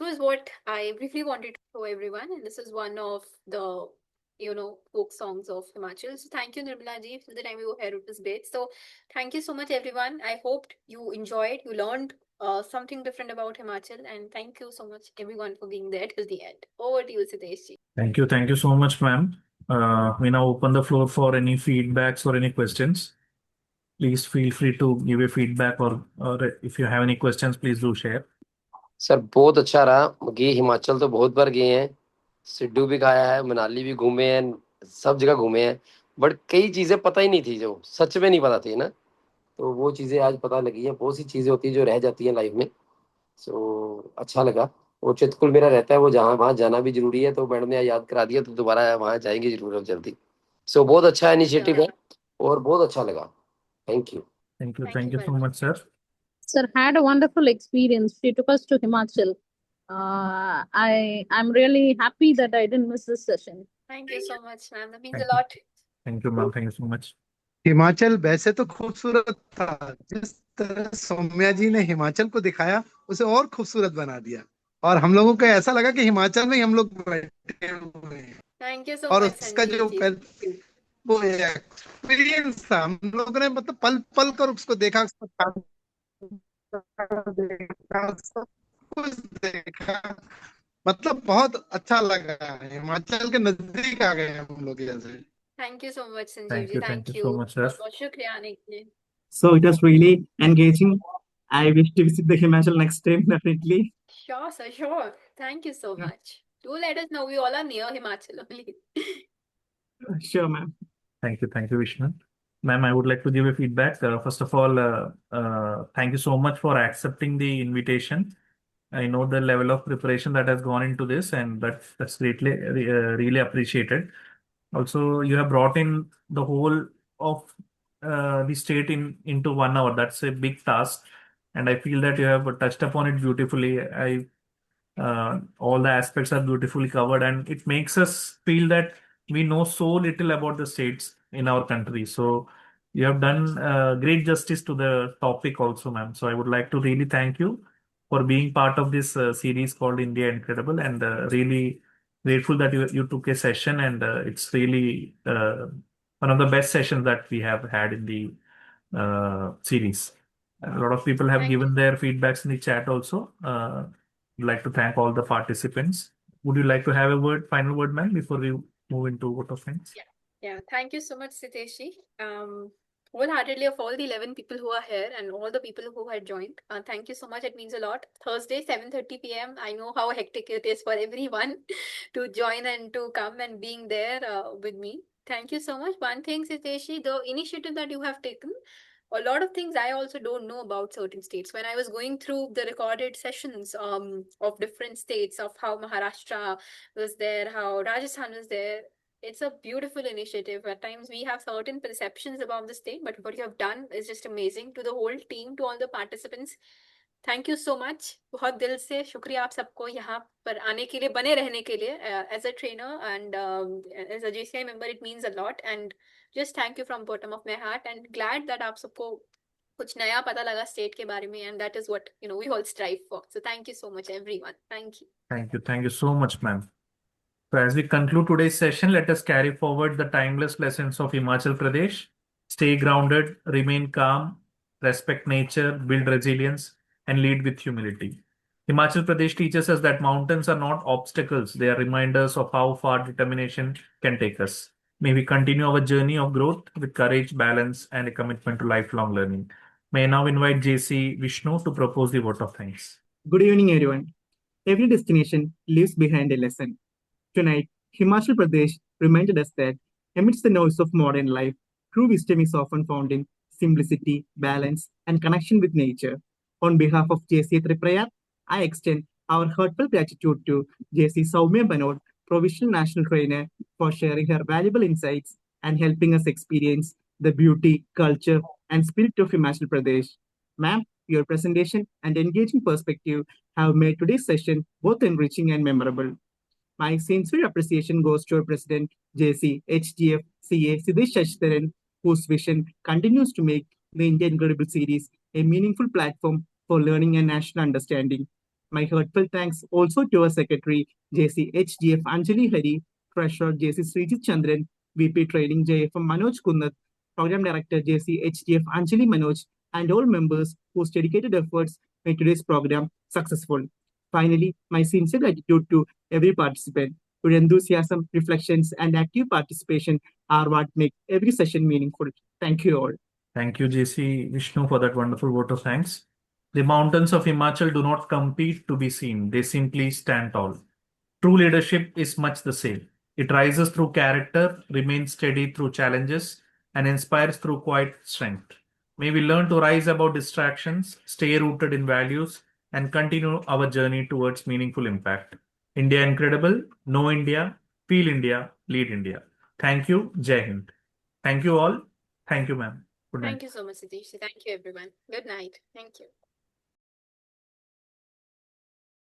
was what I briefly wanted to show everyone, and this is one of the folk songs of Himachal. So thank you, Nirmala ji. Till the time we were here, it was great. So thank you so much, everyone. I hoped you enjoyed, you learned something different about Himachal, and thank you so much, everyone, for being there till the end. Over to you, Siddesh ji. Thank you. Thank you so much, ma'am. We now open the floor for any feedbacks or any questions. Please feel free to give a feedback or if you have any questions, please do share. Sir बहुत अच्छा रहा। गए हिमाचल तो बहुत बार गए हैं, सिड्डू भी खाया है, मनाली भी घूमे हैं, सब जगह घूमे हैं, बट कई चीज़ें पता ही नहीं थी, जो सच में नहीं पता थी ना, तो वो चीज़ें आज पता लगी हैं। बहुत सी चीज़ें होती हैं जो रह जाती हैं लाइफ में। सो अच्छा लगा। वो चितकुल मेरा रहता है, वो जहाँ वहाँ जाना भी जरूरी है, तो मैडम ने याद करा दिया, तो दोबारा वहाँ जाएंगे जरूर अब जल्दी। सो बहुत अच्छा इनिशिएटिव है और बहुत अच्छा लगा। Thank you. Thank you. Thank Thank you you so very much, sir. Sir had a wonderful experience. She took us to Himachal. I'm really happy that I didn't miss this session. Thank you so much, ma'am. That means Thank a lot. Thank you, ma'am. Thank you so much. Himachal वैसे तो खूबसूरत था, जिस तरह सौम्या जी ने हिमाचल को दिखाया उसे और खूबसूरत बना दिया, और हम लोगों को ऐसा लगा कि हिमाचल में ही हम लोग बैठे हुए हैं। Thank you so और much, उसका Sanjeev जो ji. वो एक्सपीरियंस था, हम लोगों ने मतलब पल पल कर उसको देखा, उसको देखा, सब कुछ देखा, मतलब बहुत अच्छा लगा। हिमाचल के नजदीक आ गए हम लोग जैसे। Thank you so much, Sanjeev Thank ji. you. Thank Thank you you. so much, sir. बहुत शुक्रिया आने के लिए. So it was really engaging. I wish to visit the Himachal next time, definitely. Sure, sir, sure. Thank you so much. Do let us know. We all are near Himachal only. Sure, ma'am. Thank you. Thank you, Vishnu. Ma'am, I would like to give a feedback. First of all, thank you so much for accepting the invitation. I know the level of preparation that has gone into this, and that's greatly really appreciated. Also, you have brought in the whole of the state into 1 hour. That's a big task, and I feel that you have touched upon it beautifully. All the aspects are beautifully covered, and it makes us feel that we know so little about the states in our country. So you have done great justice to the topic also, ma'am. So I would like to really thank you for being part of this series called India Incredible, and really grateful that you took a session, and it's really one of the best sessions that we have had in the series. A lot of people have Thank given you. their feedbacks in the chat also. I'd like to thank all the participants. Would you like to have a final word, ma'am, before we move into vote of thanks? Yeah, thank you so much, Siddesh ji. Wholeheartedly of all the 11 people who are here and all the people who had joined, thank you so much. It means a lot. Thursday, 7:30 p.m. I know how hectic it is for everyone to join and to come and being there with me. Thank you so much. One thing, Siddesh ji, the initiative that you have taken, a lot of things I also don't know about certain states. When I was going through the recorded sessions of different states, of how Maharashtra was there, how Rajasthan was there, it's a beautiful initiative. At times we have certain perceptions about the state, but what you have done is just amazing. To the whole team, to all the participants, thank you so much. बहुत दिल से शुक्रिया आप सबको यहाँ पर आने के लिए, बने रहने के लिए. As a trainer and as a JCI member, it means a lot, and just thank you from bottom of my heart, and glad that आप सबको कुछ नया पता लगा स्टेट के बारे में, and that is what we all strive for. So thank you so much everyone. Thank you. Thank you so much, ma'am. So as we conclude today's session, let us carry forward the timeless lessons of Himachal Pradesh. Stay grounded, remain calm, respect nature, build resilience, and lead with humility. Himachal Pradesh teaches us that mountains are not obstacles. They are reminders of how far determination can take us. May we continue our journey of growth with courage, balance, and a commitment to lifelong learning. May I now invite JC Vishnu to propose the vote of thanks. Good evening, everyone. Every destination leaves behind a lesson. Tonight, Himachal Pradesh reminded us that amidst the noise of modern life, true wisdom is often found in simplicity, balance, and connection with nature. On behalf of JC Triprayat, I extend our heartfelt gratitude to JC Soumya Banod, Provisional National Trainer, for sharing her valuable insights and helping us experience the beauty, culture, and spirit of Himachal Pradesh. Ma'am, your presentation and engaging perspective have made today's session both enriching and memorable. My sincere appreciation goes to our President, JC, HGF, CA, Siddesh Shashidharan, whose vision continues to make the India Incredible series a meaningful platform for learning and national understanding. My heartfelt thanks also to our Secretary, JC HGF Anjali Hari, Treasurer JC Srijit Chandran, VP Training JFM Manoj Kunnath, Program Director JC HGF Anjali Manoj, and all members whose dedicated efforts made today's program successful. Finally, my sincere gratitude to every participant. Your enthusiasm, reflections, and active participation are what make every session meaningful. Thank you all. Thank you, JC Vishnu, for that wonderful vote of thanks. The mountains of Himachal do not compete to be seen, they simply stand tall. True leadership is much the same. It rises through character, remains steady through challenges, and inspires through quiet strength. May we learn to rise above distractions, stay rooted in values, and continue our journey towards meaningful impact. India Incredible, Know India, Feel India, Lead India. Thank you, Jai Hind. Thank you all. Thank you, ma'am. Good night. Thank you so much, Satish. Thank you, everyone. Good night. Thank you.